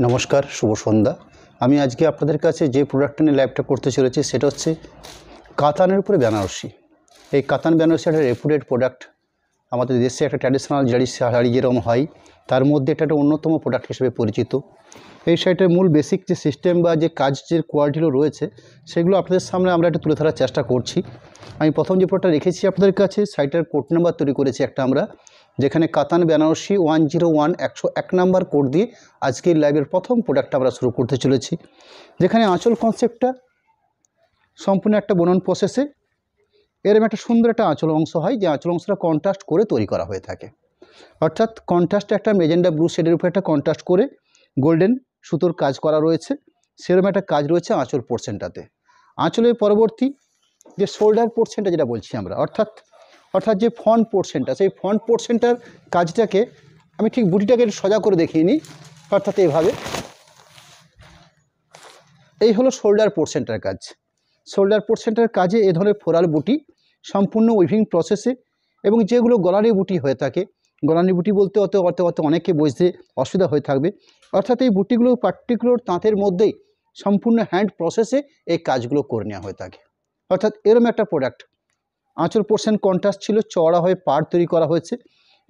নমস্কার, শুভ সন্ধ্যা। আমি আজকে আপনাদের কাছে যে প্রোডাক্টটা নিয়ে লাইভটা করতে চলেছি সেটা হচ্ছে কাতানের উপরে বেনারসি। এই কাতান বেনারসি একটা রেপুটেড প্রোডাক্ট। আমাদের দেশে একটা ট্র্যাডিশনাল শাড়ি যেরকম হয় তার মধ্যে এটা একটা অন্যতম প্রোডাক্ট হিসেবে পরিচিত। এই শাড়িটার মূল বেসিক যে সিস্টেম বা যে কাজের কোয়ালিটিগুলো রয়েছে সেগুলো আপনাদের সামনে আমরা একটু তুলে ধরার চেষ্টা করছি। আমি প্রথম যে প্রোডাক্টটা রেখেছি আপনাদের কাছে শাড়িটার কোড নাম্বার তৈরি করেছি একটা আমরা, যেখানে কাতান বেনারসি 101 101 নাম্বার কোড দিয়ে আজকের লাইভের প্রথম প্রোডাক্টটা আমরা শুরু করতে চলেছি। যেখানে আঁচল কনসেপ্টটা সম্পূর্ণ একটা বুনন প্রসেসে এরকম একটা সুন্দর একটা আঁচল অংশ হয়, যে আঁচল অংশটা কন্ট্রাস্ট করে তৈরি করা হয়ে থাকে। অর্থাৎ কন্ট্রাস্ট একটা মেজেন্ডা ব্লু শেডের উপরে একটা কন্ট্রাস্ট করে গোল্ডেন সুতোর কাজ করা রয়েছে, সেরকম একটা কাজ রয়েছে আঁচল পোর্শনটাতে। আঁচলের পরবর্তী যে শোল্ডার পোর্শনটা যেটা বলছি আমরা, অর্থাৎ যে ফ্রন্ট পোর্শনটা, সেই ফ্রন্ট পোর্শনটার কাজটাকে আমি ঠিক বুটিটাকে একটু সোজা করে দেখিয়ে নিই। অর্থাৎ এইভাবে, এই হলো শোল্ডার পোর্শনটার কাজ। শোল্ডার পোর্শনটার কাজে এ ধরনের ফোরাল বুটি সম্পূর্ণ উইভিং প্রসেসে, এবং যেগুলো গলারি বুটি হয়ে থাকে, গলানি বুটি বলতে অত অনেকে বুঝতে অসুবিধা হয়ে থাকবে। অর্থাৎ এই বুটিগুলো পার্টিকুলার তাঁতের মধ্যেই সম্পূর্ণ হ্যান্ড প্রসেসে এই কাজগুলো করে নেওয়া হয়ে থাকে। অর্থাৎ এরম একটা প্রোডাক্ট। আঁচল পোর্শন কন্ট্রাস্ট ছিল, চওড়া হয়ে পাড় তৈরি করা হয়েছে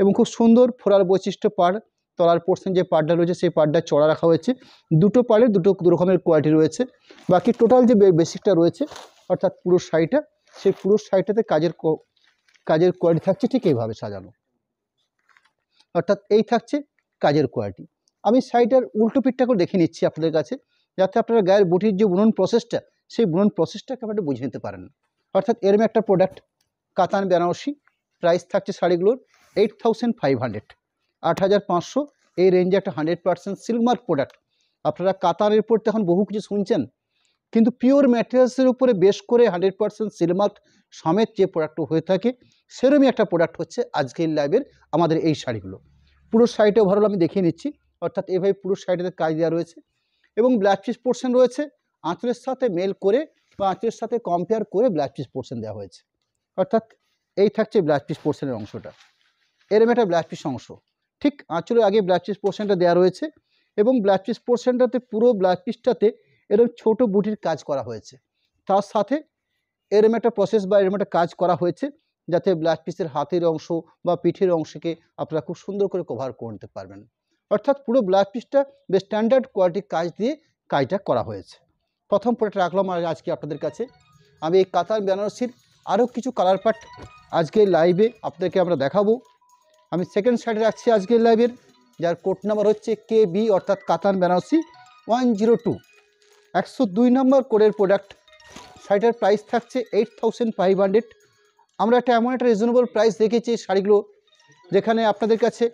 এবং খুব সুন্দর ফোরাল বৈশিষ্ট্য পাড়। তলার পোর্শন যে পাড়টা রয়েছে সেই পাড়টা চওড়া রাখা হয়েছে। দুটো পাড়ে দু রকমের কোয়ালিটি রয়েছে। বাকি টোটাল যে বেসিকটা রয়েছে অর্থাৎ পুরো শাড়িটা, সেই পুরো শাড়িটাতে কাজের কোয়ালিটি থাকছে ঠিক এইভাবে সাজানো। অর্থাৎ এই থাকছে কাজের কোয়ালিটি। আমি শাড়িটার উল্টো পিঠটা করে দেখে নিচ্ছি আপনাদের কাছে, যাতে আপনারা গায়ের বুটির যে বুনন প্রসেসটা, সেই বুনন প্রসেসটাকে আপনারা বুঝে নিতে পারেন। অর্থাৎ এরম একটা প্রোডাক্ট কাতান বেনারসি। প্রাইস থাকছে শাড়িগুলোর 8500, 8500। এই রেঞ্জে একটা 100% সিল্কমার্ক প্রোডাক্ট। আপনারা কাতানের উপর এখন বহু কিছু শুনছেন, কিন্তু পিওর ম্যাটেরিয়ালসের উপরে বেশ করে 100% সিল্কমার্ক সমেত যে প্রোডাক্টটা হয়ে থাকে, সেরকমই একটা প্রোডাক্ট হচ্ছে আজকের লাইভের আমাদের এই শাড়িগুলো। পুরো শাড়িটা ওভারঅল আমি দেখিয়ে নিচ্ছি। অর্থাৎ এভাবে পুরো শাড়িটাতে কাজ দেওয়া রয়েছে এবং ব্লাউজ পিস পোর্শন রয়েছে আঁচলের সাথে মেল করে বা আঁচলের সাথে কম্পেয়ার করে ব্লাউজ পিস পোর্শন দেওয়া হয়েছে। অর্থাৎ এই থাকছে ব্লাউজ পিস পোর্শনের অংশটা। এরম একটা ব্লাউজ পিস অংশ, ঠিক আঁচলের আগে ব্লাউজ পিস পোর্শনটা দেওয়া রয়েছে এবং ব্লাউজ পিস পোর্শনটাতে পুরো ব্লাউজ পিসটাতে এরকম ছোট বুটির কাজ করা হয়েছে। তার সাথে এরম একটা প্রসেস বা এরম একটা কাজ করা হয়েছে যাতে ব্লাউজ পিসের হাতের অংশ বা পিঠের অংশকে আপনারা খুব সুন্দর করে কভার করে নিতে পারবেন। অর্থাৎ পুরো ব্লাউজ পিসটা বেশ স্ট্যান্ডার্ড কোয়ালিটির কাজ দিয়ে কাজটা করা হয়েছে। প্রথম প্রোডাক্ট রাখলাম আজকে আপনাদের কাছে। আমি এই কাতান বেনারসির আরও কিছু কালার পার্ট আজকে লাইভে আপনাদেরকে আমরা দেখাবো। আমি সেকেন্ড সাইডে রাখছি আজকের লাইভের, যার কোড নাম্বার হচ্ছে KB, অর্থাৎ কাতান বেনারসি 102, 102 নম্বর কোডের প্রোডাক্ট। শাড়িটার প্রাইস থাকছে 8500। আমরা একটা এমন একটা রিজনেবল প্রাইস রেখেছি শাড়িগুলো, যেখানে আপনাদের কাছে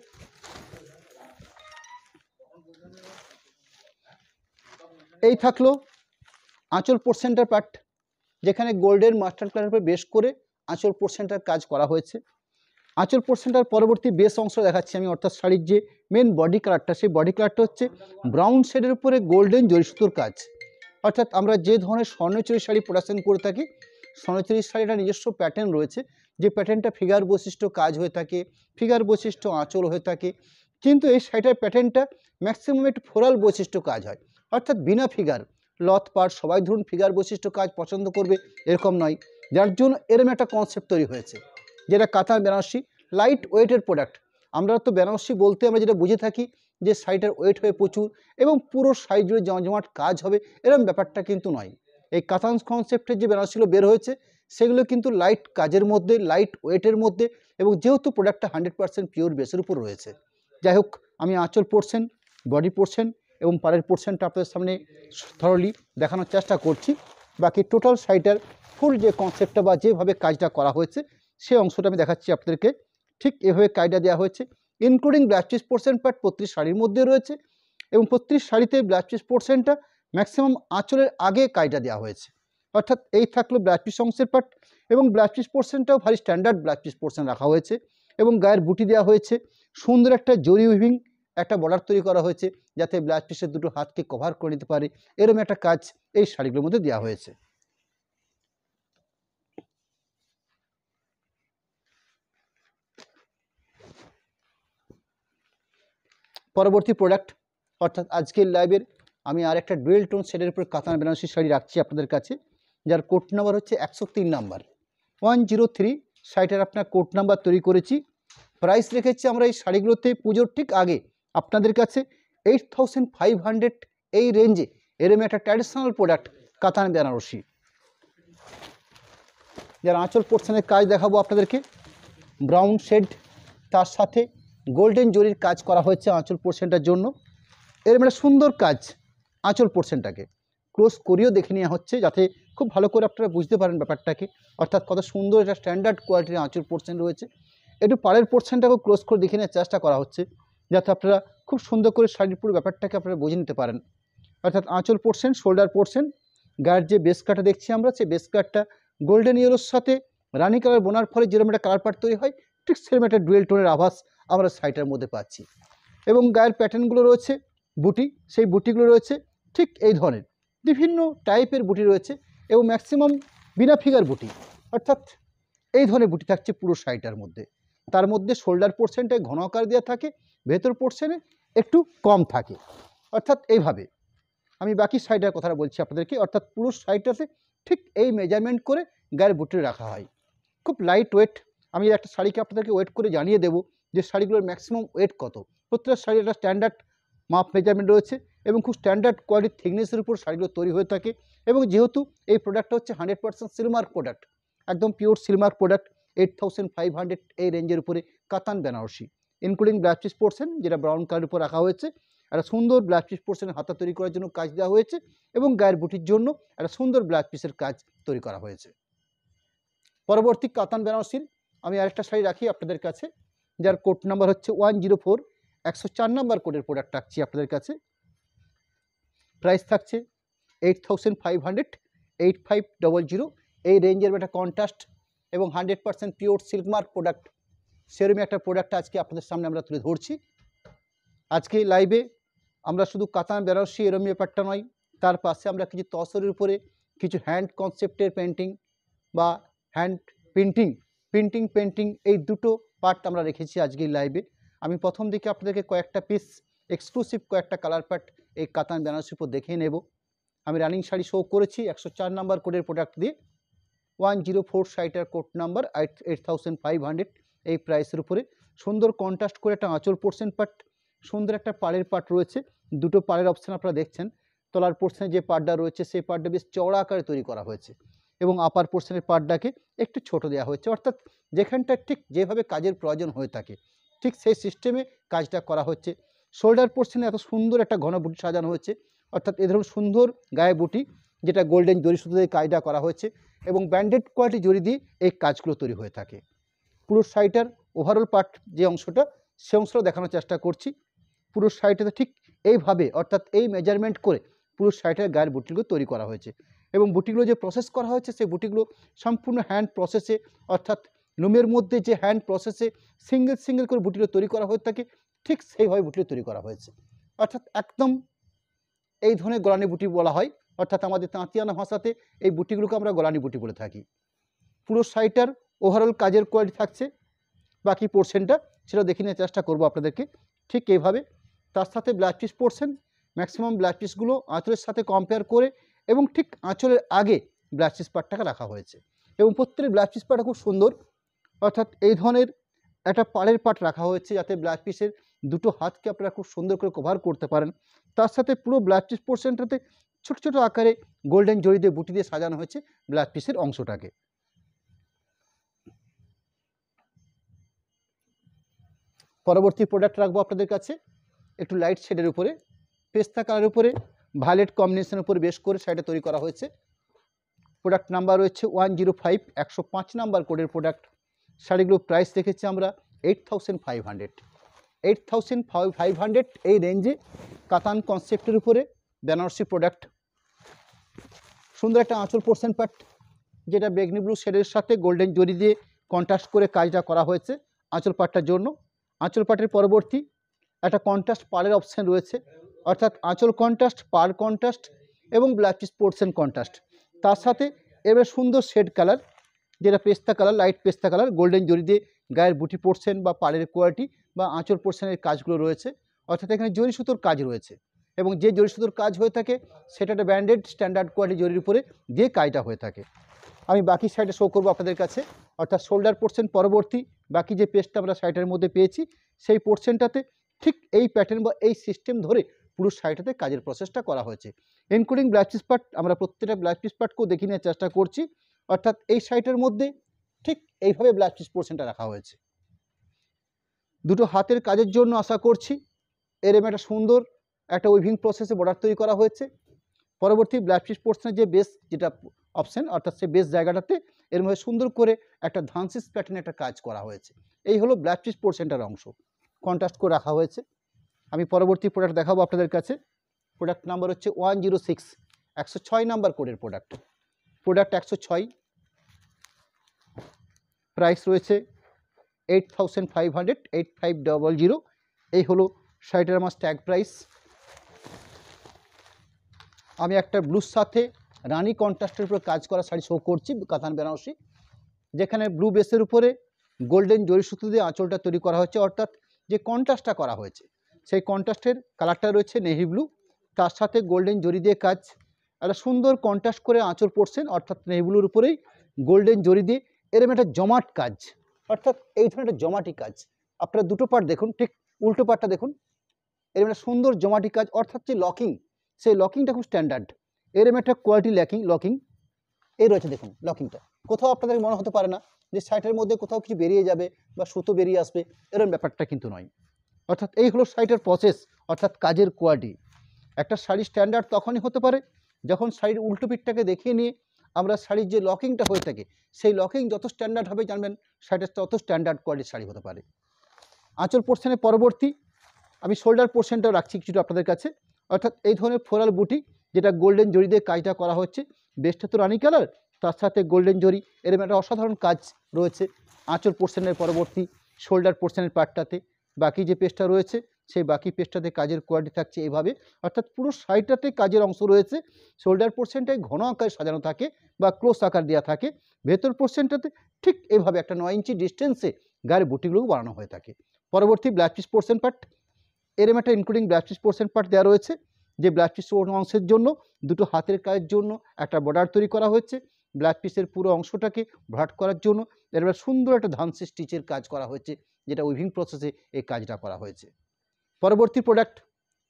এই থাকলো আঁচল পোর্শনটার পার্ট, যেখানে গোল্ডেন মাস্টার কালারের উপরে বেশ করে আঁচল পোর্শনটার কাজ করা হয়েছে। আঁচল পোর্শনটার পরবর্তী বেস অংশ দেখাচ্ছি আমি, অর্থাৎ শাড়ির যে মেন বডি কালারটা, সেই বডি কালারটা হচ্ছে ব্রাউন শেডের উপরে গোল্ডেন জরি সুতোর কাজ। অর্থাৎ আমরা যে ধরনের স্বর্ণচুরি শাড়ি প্রোডাকশন করে থাকি, স্বর্ণচুরি শাড়িটা নিজস্ব প্যাটার্ন রয়েছে, যে প্যাটার্নটা ফিগার বৈশিষ্ট্য কাজ হয়ে থাকে, ফিগার বৈশিষ্ট্য আঁচল হয়ে থাকে। কিন্তু এই শাড়িটার প্যাটার্নটা ম্যাক্সিমাম একটু ফ্লোরাল বৈশিষ্ট্য কাজ হয়, অর্থাৎ বিনা ফিগার লত পাড় সবাই ধরুন ফিগার বৈশিষ্ট্য কাজ পছন্দ করবে এরকম নয়, যার জন্য এরকম একটা কনসেপ্ট তৈরি হয়েছে, যেটা কাতান বেনারসি লাইট ওয়েটের প্রোডাক্ট। আমরা তো বেনারসি বলতে আমরা যেটা বুঝে থাকি যে শাড়িটার ওয়েট হবে প্রচুর এবং পুরো শাড়ি জুড়ে জমজমাট কাজ হবে, এরকম ব্যাপারটা কিন্তু নয়। এই কাতান কনসেপ্টের যে বেনারসিগুলো বের হয়েছে সেগুলো কিন্তু লাইট কাজের মধ্যে, লাইট ওয়েটের মধ্যে, এবং যেহেতু প্রোডাক্টটা 100% পিওর বেসের উপর রয়েছে। যাই হোক, আমি আঁচল পোর্শন, বডি পোর্শন এবং পাড়ের পোর্শনটা আপনাদের সামনে থরলি দেখানোর চেষ্টা করছি। বাকি টোটাল শাড়িটার ফুল যে কনসেপ্টটা বা যেভাবে কাজটা করা হয়েছে সেই অংশটা আমি দেখাচ্ছি আপনাদেরকে। ঠিক এভাবে কাজটা দেওয়া হয়েছে, including blouse piece portion part প্রত্যেক শাড়ির মধ্যে রয়েছে, এবং প্রত্যেক শাড়িতে ব্লাউজ পিস পোর্শনটা ম্যাক্সিমাম আঁচলের আগে কাজটা দেওয়া হয়েছে। অর্থাৎ এই থাকলো ব্লাউজ পিস অংশের পার্ট, এবং ব্লাউজ পিস পোর্শনটাও ভারী স্ট্যান্ডার্ড ব্লাউজ পিস পোর্শন রাখা হয়েছে, এবং গায়ের বুটি দেওয়া হয়েছে। সুন্দর একটা জরি উইভিং একটা বর্ডার তৈরি করা হয়েছে, যাতে ব্লাউজ পিসের দুটো হাতকে কভার করে নিতে পারে, এরকম একটা কাজ এই শাড়িগুলোর মধ্যে দেওয়া হয়েছে। পরবর্তী প্রোডাক্ট অর্থাৎ আজকের লাইভের আমি আর একটা ডুয়েল টোন শেডের উপর কাতান বেনারসি শাড়ি রাখছি আপনাদের কাছে, যার কোড নাম্বার হচ্ছে 103 নাম্বার 103। শাড়িটার আপনার কোড নাম্বার তৈরি করেছি। প্রাইস রেখেছি আমরা এই শাড়িগুলোতে পুজোর ঠিক আগে আপনাদের কাছে 8500 এই রেঞ্জে এরম একটা ট্র্যাডিশনাল প্রোডাক্ট কাতান বেনারসি, যার আঁচল পোর্শনের কাজ দেখাবো আপনাদেরকে। ব্রাউন শেড, তার সাথে গোল্ডেন জরির কাজ করা হয়েছে আঁচল পোর্শনটার জন্য। এরম একটা সুন্দর কাজ আঁচল পোর্শনটাকে ক্লোজ করিয়েও দেখে নেওয়া হচ্ছে, যাতে খুব ভালো করে আপনারা বুঝতে পারেন ব্যাপারটাকে, অর্থাৎ কত সুন্দর একটা স্ট্যান্ডার্ড কোয়ালিটির আঁচল পোর্শন রয়েছে। একটু পাড়ের পোর্শনটাকেও ক্লোজ করে দেখে নেওয়ার চেষ্টা করা হচ্ছে, যাতে আপনারা খুব সুন্দর করে শাড়ির পুরো ব্যাপারটাকে আপনারা বুঝে নিতে পারেন। অর্থাৎ আঁচল পোর্শন, শোল্ডার পোর্শন, গায়ের যে বেস কাটটা দেখছি আমরা, সেই বেস কাটটা গোল্ডেন ইয়েলোর সাথে রানি কালার বোনার ফলে যেরকম একটা কালার পার্ট তৈরি হয়, ঠিক সেরকম একটা ডুয়েল টোনের আভাস আমরা শাড়িটার মধ্যে পাচ্ছি। এবং গায়ের প্যাটার্নগুলো রয়েছে বুটি, সেই বুটিগুলো রয়েছে ঠিক এই ধরনের বিভিন্ন টাইপের বুটি রয়েছে, এবং ম্যাক্সিমাম বিনা ফিগার বুটি, অর্থাৎ এই ধরনের বুটি থাকছে পুরো শাড়িটার মধ্যে। তার মধ্যে শোল্ডার পোর্শনটায় ঘন আকার দেওয়া থাকে, ভেতর পোর্শনে একটু কম থাকে, অর্থাৎ এইভাবে। আমি বাকি শাড়িটার কথাটা বলছি আপনাদেরকে, অর্থাৎ পুরো শাড়িটাতে ঠিক এই মেজারমেন্ট করে গায়ের বুটি রাখা হয়। খুব লাইট ওয়েট। আমি একটা শাড়িকে আপনাদেরকে ওয়েট করে জানিয়ে দেবো যে শাড়িগুলোর ম্যাক্সিমাম ওয়েট কত। প্রত্যেকটা শাড়ির একটা স্ট্যান্ডার্ড মাপ মেজারমেন্ট রয়েছে, এবং খুব স্ট্যান্ডার্ড কোয়ালিটির থিকনেসের উপর শাড়িগুলো তৈরি হয়ে থাকে। এবং যেহেতু এই প্রোডাক্টটা হচ্ছে 100% সিলমার্ক প্রোডাক্ট, একদম পিওর সিলমার্ক প্রোডাক্ট, 8500 এই রেঞ্জের উপরে কাতান Banarasi, including black piece portion, যেটা ব্রাউন কালারের উপর রাখা হয়েছে। একটা সুন্দর ব্ল্যাক পিস পোর্শনের হাতা তৈরি করার জন্য কাজ দেওয়া হয়েছে, এবং গায়ের বুটির জন্য একটা সুন্দর ব্ল্যাক পিসের কাজ তৈরি করা হয়েছে। পরবর্তী কাতান বেনারসির আমি আরেকটা শাড়ি রাখি আপনাদের কাছে, যার কোড নাম্বার হচ্ছে 104, 104 নাম্বার কোডের প্রোডাক্ট রাখছি আপনাদের কাছে। প্রাইস থাকছে 8500, 8500 এই রেঞ্জের একটা কন্ট্রাস্ট এবং 100% পিওর সিল্কমার্ক প্রোডাক্ট, সেরকমই একটা প্রোডাক্ট আজকে আপনাদের সামনে আমরা তুলে ধরছি। আজকে লাইভে আমরা শুধু কাতান বেনারসি এরকম ব্যাপারটা নয়, তার পাশে আমরা কিছু তসরের উপরে কিছু হ্যান্ড কনসেপ্টের পেন্টিং বা হ্যান্ড পেন্টিং এই দুটো পার্ট আমরা রেখেছি আজকের লাইভে। আমি প্রথম দিকে আপনাদেরকে কয়েকটা পিস এক্সক্লুসিভ কয়েকটা কালার পার্ট এই কাতান বেনারসির উপর দেখিয়ে নেব। আমি রানিং শাড়ি শো করেছি 104 নাম্বার কোডের প্রোডাক্ট দিয়ে। 104 শাড়িটার কোড নাম্বার 8500 এই প্রাইসের উপরে সুন্দর কন্ট্রাস্ট করে একটা আঁচল পোর্শন পার্ট, সুন্দর একটা পাড়ের পার্ট রয়েছে, দুটো পাড়ের অপশান আপনারা দেখছেন। তলার পোর্শনে যে পার্টটা রয়েছে সেই পার্টটা বেশ চওড়া আকারে তৈরি করা হয়েছে, এবং আপার পোর্শনের পার্টটাকে একটু ছোট দেওয়া হয়েছে, অর্থাৎ যেখানটা ঠিক যেভাবে কাজের প্রয়োজন হয়ে থাকে ঠিক সেই সিস্টেমে কাজটা করা হচ্ছে। শোল্ডার পোর্শনে এত সুন্দর একটা ঘন বুটি সাজানো হয়েছে, অর্থাৎ এ ধরনের সুন্দর গায়ে বুটি, যেটা গোল্ডেন জরি সুতো দিয়ে কাজটা করা হয়েছে, এবং ব্যান্ডেড কোয়ালিটি জরি দিয়ে এই কাজগুলো তৈরি হয়ে থাকে। পুরো শাড়িটার ওভারঅল পার্ট যে অংশটা, সে অংশটা দেখানোর চেষ্টা করছি। পুরো শাড়িটাতে ঠিক এইভাবে, অর্থাৎ এই মেজারমেন্ট করে পুরো শাড়িটার গায়ের বুটিগুলো তৈরি করা হয়েছে, এবং বুটিগুলো যে প্রসেস করা হয়েছে সেই বুটিগুলো সম্পূর্ণ হ্যান্ড প্রসেসে, অর্থাৎ লুমের মধ্যে যে হ্যান্ড প্রসেসে সিঙ্গেল করে বুটিগুলো তৈরি করা হয়ে থাকে, ঠিক সেইভাবে বুটিগুলো তৈরি করা হয়েছে। অর্থাৎ একদম এই ধরনের গলানি বুটি বলা হয়, অর্থাৎ আমাদের তাঁতিয়ানা ভাষাতে এই বুটিগুলোকে আমরা গলানি বুটি বলে থাকি। পুরো শাড়িটার ওভারঅল কাজের কোয়ালিটি থাকছে, বাকি পোর্শনটা সেটা দেখে নেওয়ার চেষ্টা করবো আপনাদেরকে। ঠিক এইভাবে তার সাথে blouse piece portion, maximum blouse পিসগুলো আঁচলের সাথে কম্পেয়ার করে, এবং ঠিক আঁচলের আগে ব্লাউজ পিস পার্টটাকে রাখা হয়েছে, এবং প্রত্যেকটি ব্লাউজ পিস পার্টটা খুব সুন্দর, অর্থাৎ এই ধরনের একটা পাড়ের পার্ট রাখা হয়েছে, যাতে ব্লাউজ পিসের দুটো হাতকে আপনারা খুব সুন্দর করে কভার করতে পারেন। তার সাথে পুরো ব্লাউজ পিস পোর্শনটাতে ছোট ছোট আকারে গোল্ডেন জরি দিয়ে বুটি দিয়ে সাজানো হয়েছে ব্লাউজ পিসের অংশটাকে। পরবর্তী প্রোডাক্ট রাখবো আপনাদের কাছে একটু লাইট শেডের উপরে, পেস্তা কালারের উপরে ভায়োলেট কম্বিনেশনের উপরে বেশ করে শাড়িটা তৈরি করা হয়েছে। প্রোডাক্ট নাম্বার রয়েছে 105, 105 নাম্বার কোডের প্রোডাক্ট। শাড়িগুলোর প্রাইস রেখেছি আমরা 8500, 8500 এই রেঞ্জে কাতান কনসেপ্টের উপরে বেনারসি প্রোডাক্ট। সুন্দর একটা আঁচল পোর্শন পার্ট, যেটা বেগনি ব্লু শেডের সাথে গোল্ডেন জরি দিয়ে কন্ট্রাস্ট করে কাজটা করা হয়েছে আঁচল পাটটার জন্য। আঁচল পাটের পরবর্তী একটা কন্ট্রাস্ট পাড়ের অপশান রয়েছে, অর্থাৎ আঁচল কন্ট্রাস্ট, পাড় কন্ট্রাস্ট এবং ব্লাউজ পিস পোর্শন কন্ট্রাস্ট। তার সাথে এবার সুন্দর শেড কালার, যেটা পেস্তা কালার, লাইট পেস্তা কালার, গোল্ডেন জরি দিয়ে গায়ের বুটি পোর্শন বা পাড়ের কোয়ালিটি বা আঁচল পোর্শনের কাজগুলো রয়েছে, অর্থাৎ এখানে জরি সুতোর কাজ রয়েছে। এবং যে জরি সুতোর কাজ হয়ে থাকে সেটা একটা ব্র্যান্ডেড স্ট্যান্ডার্ড কোয়ালিটি জরির উপরে দিয়ে কাজটা হয়ে থাকে। আমি বাকি সাইডে শো করবো আপনাদের কাছে, অর্থাৎ শোল্ডার পোর্শন পরবর্তী বাকি যে পেজটা আমরা সাইডের মধ্যে পেয়েছি সেই পোর্শনটাতে ঠিক এই প্যাটার্ন বা এই সিস্টেম ধরে পুরো সাইডটাতে কাজের প্রসেসটা করা হয়েছে, ইনক্লুডিং ব্লাউজ পিস পার্ট। আমরা প্রত্যেকটা ব্লাউজ পিস পার্টকেও দেখে নেওয়ার চেষ্টা করছি, অর্থাৎ এই সাইডের মধ্যে ঠিক এইভাবে ব্লাউজ পিস পোর্শনটা রাখা হয়েছে। দুটো হাতের কাজের জন্য আশা করছি এরম একটা সুন্দর একটা উইভিং প্রসেসে বর্ডার তৈরি করা হয়েছে। পরবর্তী ব্লাউজ পিস পোর্শনের যে বেস যেটা অপশন, অর্থাৎ সেই বেস জায়গাটাতে এর মধ্যে সুন্দর করে একটা ধানসিস প্যাটার্নে একটা কাজ করা হয়েছে। এই হলো ব্লাউজ পিস পোর্শনটার অংশ, কন্ট্রাস্ট করে রাখা হয়েছে। আমি পরবর্তী প্রোডাক্ট দেখাবো আপনাদের কাছে। প্রোডাক্ট নাম্বার হচ্ছে 106, 106 নাম্বার কোডের প্রোডাক্ট। প্রোডাক্ট 106, প্রাইস রয়েছে 8500, 8500। এই হলো শাড়িটার আমার ট্যাগ প্রাইস। আমি একটা ব্লুর সাথে রানি কন্ট্রাস্টের উপরে কাজ করা শাড়ি শো করছি, কাতান বেনারসি, যেখানে ব্লু বেসের উপরে গোল্ডেন জরি সুতো দিয়ে আঁচলটা তৈরি করা হয়েছে, অর্থাৎ যে কন্ট্রাস্টটা করা হয়েছে সেই কন্ট্রাস্টের কালারটা রয়েছে নেভি ব্লু, তার সাথে গোল্ডেন জরি দিয়ে কাজ, একটা সুন্দর কন্ট্রাস্ট করে আঁচল পড়ছেন, অর্থাৎ নেভি ব্লুর উপরেই গোল্ডেন জরি দিয়ে এরকম একটা জমাট কাজ, অর্থাৎ এই ধরনের একটা জমাটি কাজ। আপনারা দুটো পার্ট দেখুন, ঠিক উল্টো পার্টটা দেখুন, এরকম একটা সুন্দর জমাটি কাজ, অর্থাৎ যে লকিং, সেই লকিংটা খুব স্ট্যান্ডার্ড, এরকম একটা কোয়ালিটি লকিং এই রয়েছে। দেখুন লকিংটা কোথাও আপনাদের মনে হতে পারে না যে সাইটের মধ্যে কোথাও কিছু বেরিয়ে যাবে বা সুতো বেরিয়ে আসবে, এরকম ব্যাপারটা কিন্তু নয়। অর্থাৎ এই হলো শাড়িটার প্রসেস, অর্থাৎ কাজের কোয়ালিটি। একটা শাড়ি স্ট্যান্ডার্ড তখনই হতে পারে যখন শাড়ির উল্টো পিঠটাকে দেখিয়ে নিয়ে আমরা শাড়ির যে লকিংটা হয়ে থাকে সেই লকিং যত স্ট্যান্ডার্ড হবে জানবেন শাড়িটা তত স্ট্যান্ডার্ড কোয়ালিটির শাড়ি হতে পারে। আঁচল পোর্শনের পরবর্তী আমি শোল্ডার পোর্শনটাও রাখছি কিছুটা আপনাদের কাছে, অর্থাৎ এই ধরনের ফ্লোরাল বুটি যেটা গোল্ডেন জরি দিয়ে কাজটা করা হচ্ছে। বেসটা তো রানি কালার, তার সাথে গোল্ডেন জরি, এরকম একটা অসাধারণ কাজ রয়েছে আঁচল পোর্শনের পরবর্তী শোল্ডার পোর্শনের পার্টটাতে। বাকি যে পেজটা রয়েছে সেই বাকি পেজটাতে কাজের কোয়ালিটি থাকছে এইভাবে, অর্থাৎ পুরো শাড়িটাতে কাজের অংশ রয়েছে। শোল্ডার পোর্শনটাই ঘন আকারে সাজানো থাকে বা ক্লোজ আকার দেওয়া থাকে, ভেতর পোর্শনটাতে ঠিক এইভাবে একটা 9 ইঞ্চি ডিস্টেন্সে গায়ের বুটিগুলো বানানো হয়ে থাকে। পরবর্তী ব্লাউজ পিস পোর্শন পার্ট, এরম একটা including blouse piece portion part দেওয়া রয়েছে, যে ব্লাউজ পিস অংশের জন্য দুটো হাতের কাজের জন্য একটা বর্ডার তৈরি করা হয়েছে। ব্লাউজ পিসের পুরো অংশটাকে ভরাট করার জন্য এরম সুন্দর একটা ধানসি স্টিচের কাজ করা হয়েছে, যেটা উইভিং প্রসেসে এই কাজটা করা হয়েছে। পরবর্তী প্রোডাক্ট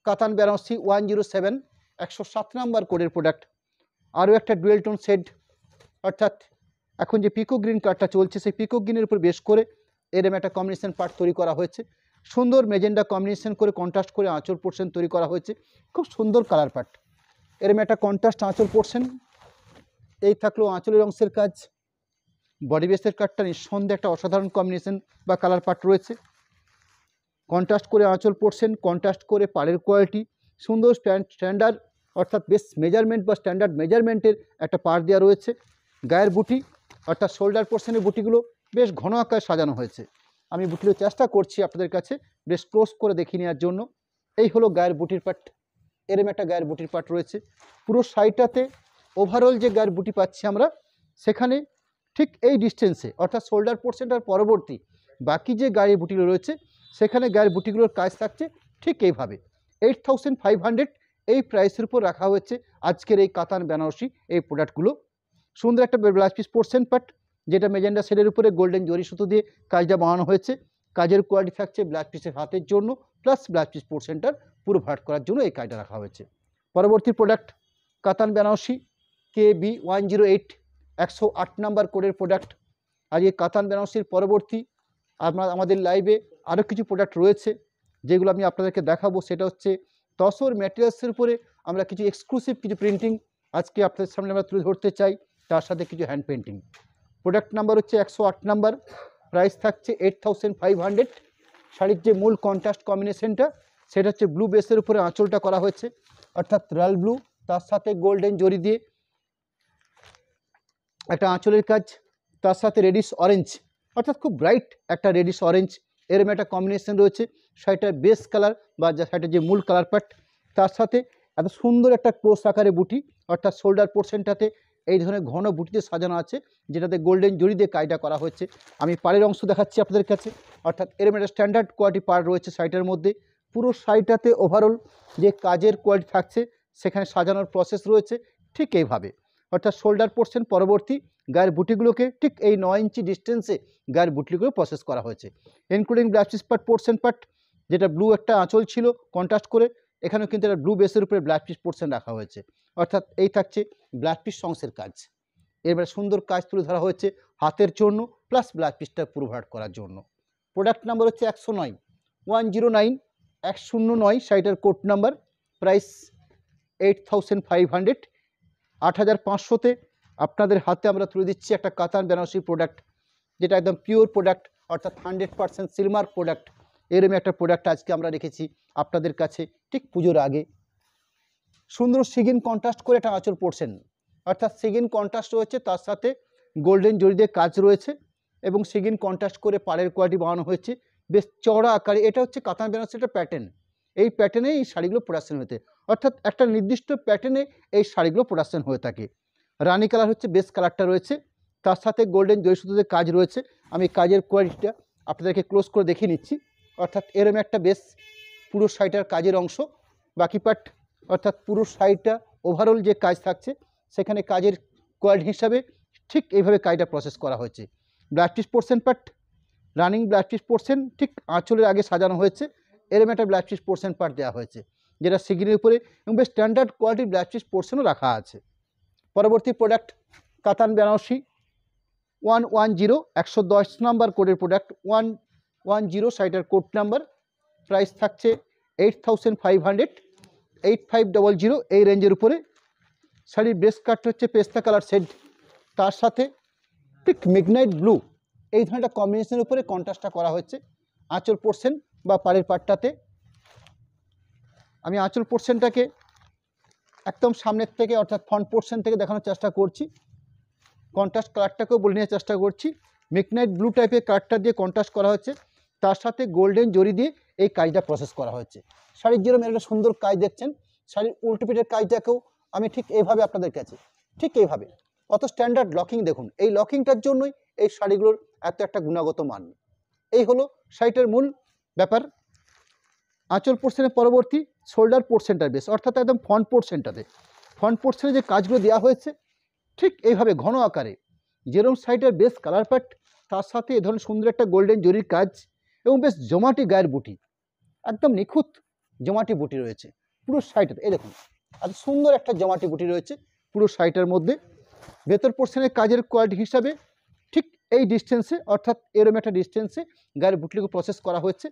কাতান বেনারসি 107, 107 নাম্বার কোডের প্রোডাক্ট। আরও একটা ডুয়েল টোন শেড, অর্থাৎ এখন যে পিকো গ্রিন কালারটা চলছে সেই পিকো গ্রিনের উপর বেশ করে এরম একটা কম্বিনেশন পার্ট তৈরি করা হয়েছে। সুন্দর মেজেন্ডা কম্বিনেশন করে কন্ট্রাস্ট করে আঁচল পোর্শন তৈরি করা হয়েছে, খুব সুন্দর কালার পার্ট। এরম একটা কন্ট্রাস্ট আঁচল পোর্শন, এই থাকলো আঁচলের অংশের কাজ। বডি বেসের কাটটা নিঃসন্দেহে একটা অসাধারণ কম্বিনেশন বা কালার পার্ট রয়েছে। কন্ট্রাস্ট করে আঁচল পোর্শন, কন্ট্রাস্ট করে পাড়ের কোয়ালিটি, সুন্দর স্ট্যান্ডার্ড অর্থাৎ বেস মেজারমেন্ট বা স্ট্যান্ডার্ড মেজারমেন্টের একটা পার্ট দেওয়া রয়েছে। গায়ের বুটি অর্থাৎ শোল্ডার পোর্শনের বুটিগুলো বেশ ঘন আকারে সাজানো হয়েছে। আমি বুটিগুলো চেষ্টা করছি আপনাদের কাছে বেশ ক্লোজ করে দেখিয়ে নেওয়ার জন্য। এই হলো গায়ের বুটির পার্ট, এরম একটা গায়ের বুটির পার্ট রয়েছে। পুরো সাইডটাতে ওভারঅল যে গায়ের বুটি পাচ্ছি আমরা, সেখানে ঠিক এই ডিস্টেন্সে অর্থাৎ শোল্ডার পোর্শনটার পরবর্তী বাকি যে গায়ের বুটিগুলো রয়েছে সেখানে গায়ের বুটিগুলোর কাজ থাকছে ঠিক এইভাবে। 8500 এই প্রাইসের উপর রাখা হয়েছে আজকের এই কাতান বেনারসি এই প্রোডাক্টগুলো। সুন্দর একটা ব্লাউজ পিস পোর্শন পার্ট, যেটা মেজেন্ডা শেডের উপরে গোল্ডেন জরি সুতো দিয়ে কাজটা বানানো হয়েছে। কাজের কোয়ালিটি থাকছে ব্লাউজ পিসের হাতের জন্য প্লাস ব্লাউজ পিস পোর্শনটার পুরো ভাট করার জন্য এই কাজটা রাখা হয়েছে। পরবর্তী প্রোডাক্ট কাতান বেনারসি KB 108, 108 নাম্বার কোডের প্রোডাক্ট। আর এই কাতান বেনারসির পরবর্তী আমাদের লাইভে আরও কিছু প্রোডাক্ট রয়েছে যেগুলো আমি আপনাদেরকে দেখাবো। সেটা হচ্ছে তসর ম্যাটেরিয়ালসের উপরে আমরা কিছু এক্সক্লুসিভ কিছু প্রিন্টিং আজকে আপনাদের সামনে আমরা তুলে ধরতে চাই, তার সাথে কিছু হ্যান্ড পেন্টিং। প্রোডাক্ট নাম্বার হচ্ছে 108 নাম্বার, প্রাইস থাকছে 8500। শাড়ির যে মূল কন্ট্রাস্ট কম্বিনেশনটা সেটা হচ্ছে ব্লু বেসের উপরে আঁচলটা করা হয়েছে, অর্থাৎ রয়্যাল ব্লু, তার সাথে গোল্ডেন জরি দিয়ে একটা আঁচলের কাজ, তার সাথে রেডিশ অরেঞ্জ, অর্থাৎ খুব ব্রাইট একটা রেডিশ অরেঞ্জ, এরম একটা কম্বিনেশন রয়েছে শাড়িটার বেস কালার বা শাড়িটার যে মূল কালার পার্ট। তার সাথে এত সুন্দর একটা ক্লোজ আকারে বুটি, অর্থাৎ শোল্ডার পোর্শনটাতে এই ধরনের ঘন বুটিতে সাজানো আছে, যেটাতে গোল্ডেন জরি দিয়ে কাজটা করা হয়েছে। আমি পাড়ের অংশ দেখাচ্ছি আপনাদের কাছে, অর্থাৎ এরম একটা স্ট্যান্ডার্ড কোয়ালিটি পাড় রয়েছে শাড়িটার মধ্যে। পুরো শাড়িটাতে ওভারঅল যে কাজের কোয়ালিটি থাকছে সেখানে সাজানোর প্রসেস রয়েছে ঠিক এইভাবে। অর্থাৎ শোল্ডার পোর্শন পরবর্তী গায়ের বুটিগুলোকে ঠিক এই 9 ইঞ্চি ডিস্টেন্সে গায়ের বুটিগুলো প্রসেস করা হয়েছে, including blouse piece part, portion part, যেটা ব্লু একটা আঁচল ছিল কন্ট্রাস্ট করে, এখানেও কিন্তু একটা ব্লু বেসের উপরে ব্লাউজ পিস পোর্শন রাখা হয়েছে। অর্থাৎ এই থাকছে ব্লাউজ পিস সংসের কাজ। এবারে সুন্দর কাজ তুলে ধরা হয়েছে হাতের জন্য প্লাস ব্লাউজ পিসটা পুরো ভরাট করার জন্য। প্রোডাক্ট নাম্বার হচ্ছে 109 109 109 শাড়িটার কোড নাম্বার, প্রাইস 8500, 8500-তে আপনাদের হাতে আমরা তুলে দিচ্ছি একটা কাতান বেনারসি প্রোডাক্ট, যেটা একদম পিওর প্রোডাক্ট, অর্থাৎ 100% সিলমার প্রোডাক্ট। এরকম একটা প্রোডাক্ট আজকে আমরা রেখেছি আপনাদের কাছে ঠিক পুজোর আগে। সুন্দর সিগিন কন্ট্রাস্ট করে একটা আঁচল পোর্শন, অর্থাৎ সিগিন কন্ট্রাস্ট রয়েছে, তার সাথে গোল্ডেন জরি দিয়ে কাজ রয়েছে এবং সিগিন কন্ট্রাস্ট করে পাড়ের কোয়ালিটি বানানো হয়েছে বেশ চওড়া আকারে। এটা হচ্ছে কাতান বেনারসি একটা প্যাটার্ন, এই প্যাটার্নে এই শাড়িগুলো প্রোডাকশন হতে, অর্থাৎ একটা নির্দিষ্ট প্যাটার্নে এই শাড়িগুলো প্রোডাকশন হয়ে থাকে। রানি কালার হচ্ছে বেস কালারটা রয়েছে, তার সাথে গোল্ডেন জরি সুতোতে কাজ রয়েছে। আমি কাজের কোয়ালিটিটা আপনাদেরকে ক্লোজ করে দেখিয়ে নিচ্ছি। অর্থাৎ এরম একটা বেস পুরো শাড়িটার কাজের অংশ, বাকি পার্ট অর্থাৎ পুরো শাড়িটা ওভারঅল যে কাজ থাকছে সেখানে কাজের কোয়ালিটি হিসাবে ঠিক এইভাবে কাজটা প্রসেস করা হয়েছে। Blouse piece portion part, running blouse piece portion ঠিক আঁচলের আগে সাজানো হয়েছে, এরম একটা ব্লাউজ পিস পোর্শন পার্ট দেওয়া হয়েছে যেটা সিগিনের উপরে, এবং বেশ স্ট্যান্ডার্ড কোয়ালিটির ব্লাউজ পিস পোর্শনও রাখা আছে। পরবর্তী প্রোডাক্ট কাতান বেনারসি 110 110 নাম্বার কোডের প্রোডাক্ট, 110 শাড়িটার কোড নাম্বার, প্রাইস থাকছে 8500, 8500 এই রেঞ্জের উপরে। শাড়ির বেস কাট হচ্ছে পেস্তা কালার শেড, তার সাথে ঠিক মিডনাইট ব্লু এই ধরনের কম্বিনেশনের উপরে কন্ট্রাস্টটা করা হচ্ছে আঁচল পোর্শন বা পাড়ের পাটটাতে। আমি আঁচল পোর্শনটাকে একদম সামনের থেকে অর্থাৎ ফ্রন্ট পোর্শন থেকে দেখানোর চেষ্টা করছি, কন্ট্রাস্ট কালারটাকেও বলে নেওয়ার চেষ্টা করছি। মিডনাইট ব্লু টাইপের কালারটা দিয়ে কন্ট্রাস্ট করা হচ্ছে, তার সাথে গোল্ডেন জরি দিয়ে এই কাজটা প্রসেস করা হচ্ছে। শাড়ির যেরকম একটা সুন্দর কাজ দেখছেন, শাড়ির উল্টো পিঠের কাজটাকেও আমি ঠিক এইভাবে আপনাদের কাছে ঠিক এইভাবে কত স্ট্যান্ডার্ড লকিং দেখুন, এই লকিংটার জন্যই এই শাড়িগুলোর এত একটা গুণগত মান। এই হলো শাড়িটার মূল ব্যাপার। আঁচল পোর্শনের পরবর্তী শোল্ডার পোর্শনটার বেশ, অর্থাৎ একদম ফ্রন্ট পোর্শনটাতে, ফ্রন্ট পোর্শনে যে কাজগুলো দেওয়া হয়েছে ঠিক এইভাবে ঘন আকারে, যেরকম শাড়িটার বেশ কালার প্যাট, তার সাথে এ ধরনের সুন্দর একটা গোল্ডেন জরির কাজ এবং বেশ জমাটি গায়ের বুটি, একদম নিখুঁত জমাটি বুটি রয়েছে পুরো শাড়িটাতে। এই দেখুন এত সুন্দর একটা জমাটি বুটি রয়েছে পুরো শাড়িটার মধ্যে। ভেতর পোর্শনের কাজের কোয়ালিটি হিসাবে ঠিক এই ডিস্টেন্সে, অর্থাৎ এরম একটা ডিস্টেন্সে গায়ের বুটলিকে প্রসেস করা হয়েছে।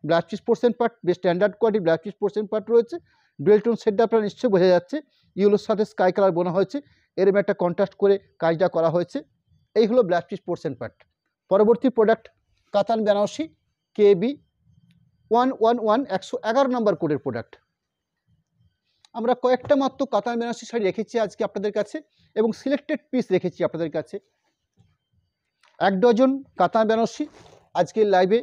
ব্লাউজ পিস পোর্শন পার্ট বেশ standard quality blouse piece portion part রয়েছে। ডুয়েল টোন শেডটা আপনারা নিশ্চয়ই বোঝা যাচ্ছে, ইয়েলোর সাথে স্কাই কালার বোনা হয়েছে, এরম একটা কন্ট্রাস্ট করে কাজটা করা হয়েছে। এই হলো ব্লাউজ পিস পোর্শন পার্ট। পরবর্তী প্রোডাক্ট কাতান বেনারসি KB 111 111 নম্বর কোডের প্রোডাক্ট। আমরা কয়েকটা মাত্র কাতান বেনারসি শাড়ি রেখেছি আজকে আপনাদের কাছে এবং সিলেক্টেড পিস রেখেছি আপনাদের কাছে। 1 ডজন কাতান বেনারসি আজকের লাইভে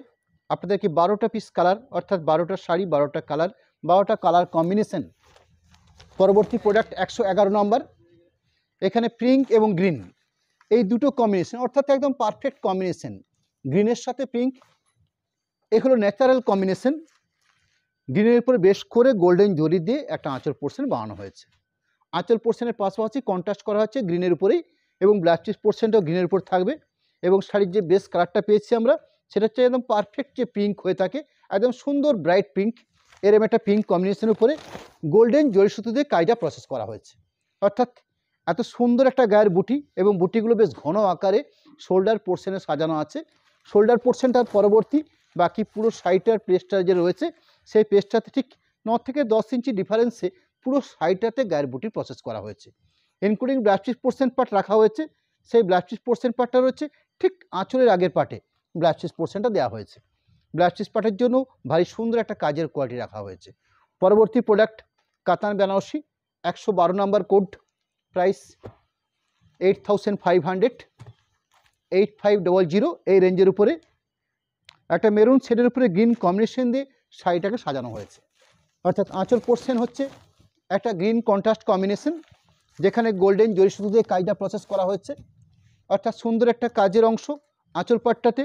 আপনাদেরকে 12টা পিস কালার, অর্থাৎ 12টা শাড়ি 12টা কালার, 12টা কালার কম্বিনেশন। পরবর্তী প্রোডাক্ট 111 নম্বর, এখানে পিঙ্ক এবং গ্রিন এই দুটো কম্বিনেশন, অর্থাৎ একদম পারফেক্ট কম্বিনেশন, গ্রিনের সাথে পিঙ্ক, এগুলো ন্যাচারাল কম্বিনেশন। গ্রিনের উপরে বেশ করে গোল্ডেন জরি দিয়ে একটা আঁচল পোর্শন বানানো হয়েছে। আঁচল পোর্শনের পাশাপাশি কন্ট্রাস্ট করা হচ্ছে গ্রিনের উপরেই, এবং ব্লাউজ পিস পোর্শনটাও গ্রিনের উপর থাকবে। এবং শাড়ির যে বেস কালারটা পেয়েছি আমরা, সেটা হচ্ছে একদম পারফেক্ট যে পিঙ্ক হয়ে থাকে, একদম সুন্দর ব্রাইট পিঙ্ক, এরম একটা পিঙ্ক কম্বিনেশনের উপরে গোল্ডেন জরি সুতো দিয়ে কাজটা প্রসেস করা হয়েছে। অর্থাৎ এত সুন্দর একটা গায়ের বুটি, এবং বুটিগুলো বেশ ঘন আকারে শোল্ডার পোর্শনে সাজানো আছে। শোল্ডার পোর্শনটার পরবর্তী বাকি পুরো শাড়িটার পেস্টটা যে রয়েছে, সেই পেস্টটাতে ঠিক 9 থেকে 10 ইঞ্চি ডিফারেন্সে পুরো শাড়িটাতে গায়ের বুটি প্রসেস করা হয়েছে, including blouse piece portion part রাখা হয়েছে। সেই ব্লাউজ পিস পোর্শন পার্টটা রয়েছে ঠিক আঁচলের আগের পার্টে ব্লাউজ পিস পোর্শনটা দেওয়া হয়েছে। ব্লাউজ পিস পার্টের জন্য ভারী সুন্দর একটা কাজের কোয়ালিটি রাখা হয়েছে। পরবর্তী প্রোডাক্ট কাতান বেনারসি 112 নম্বর কোড, প্রাইস 8500, 8500 এই রেঞ্জের উপরে। একটা মেরুন শেডের উপরে গ্রিন কম্বিনেশন দিয়ে শাড়িটাকে সাজানো হয়েছে। অর্থাৎ আঁচল পোর্শন হচ্ছে একটা গ্রিন কন্ট্রাস্ট কম্বিনেশন, যেখানে গোল্ডেন জরি সুতো দিয়ে কাজটা প্রসেস করা হয়েছে। অর্থাৎ সুন্দর একটা কাজের অংশ। আঁচল পাটটাতে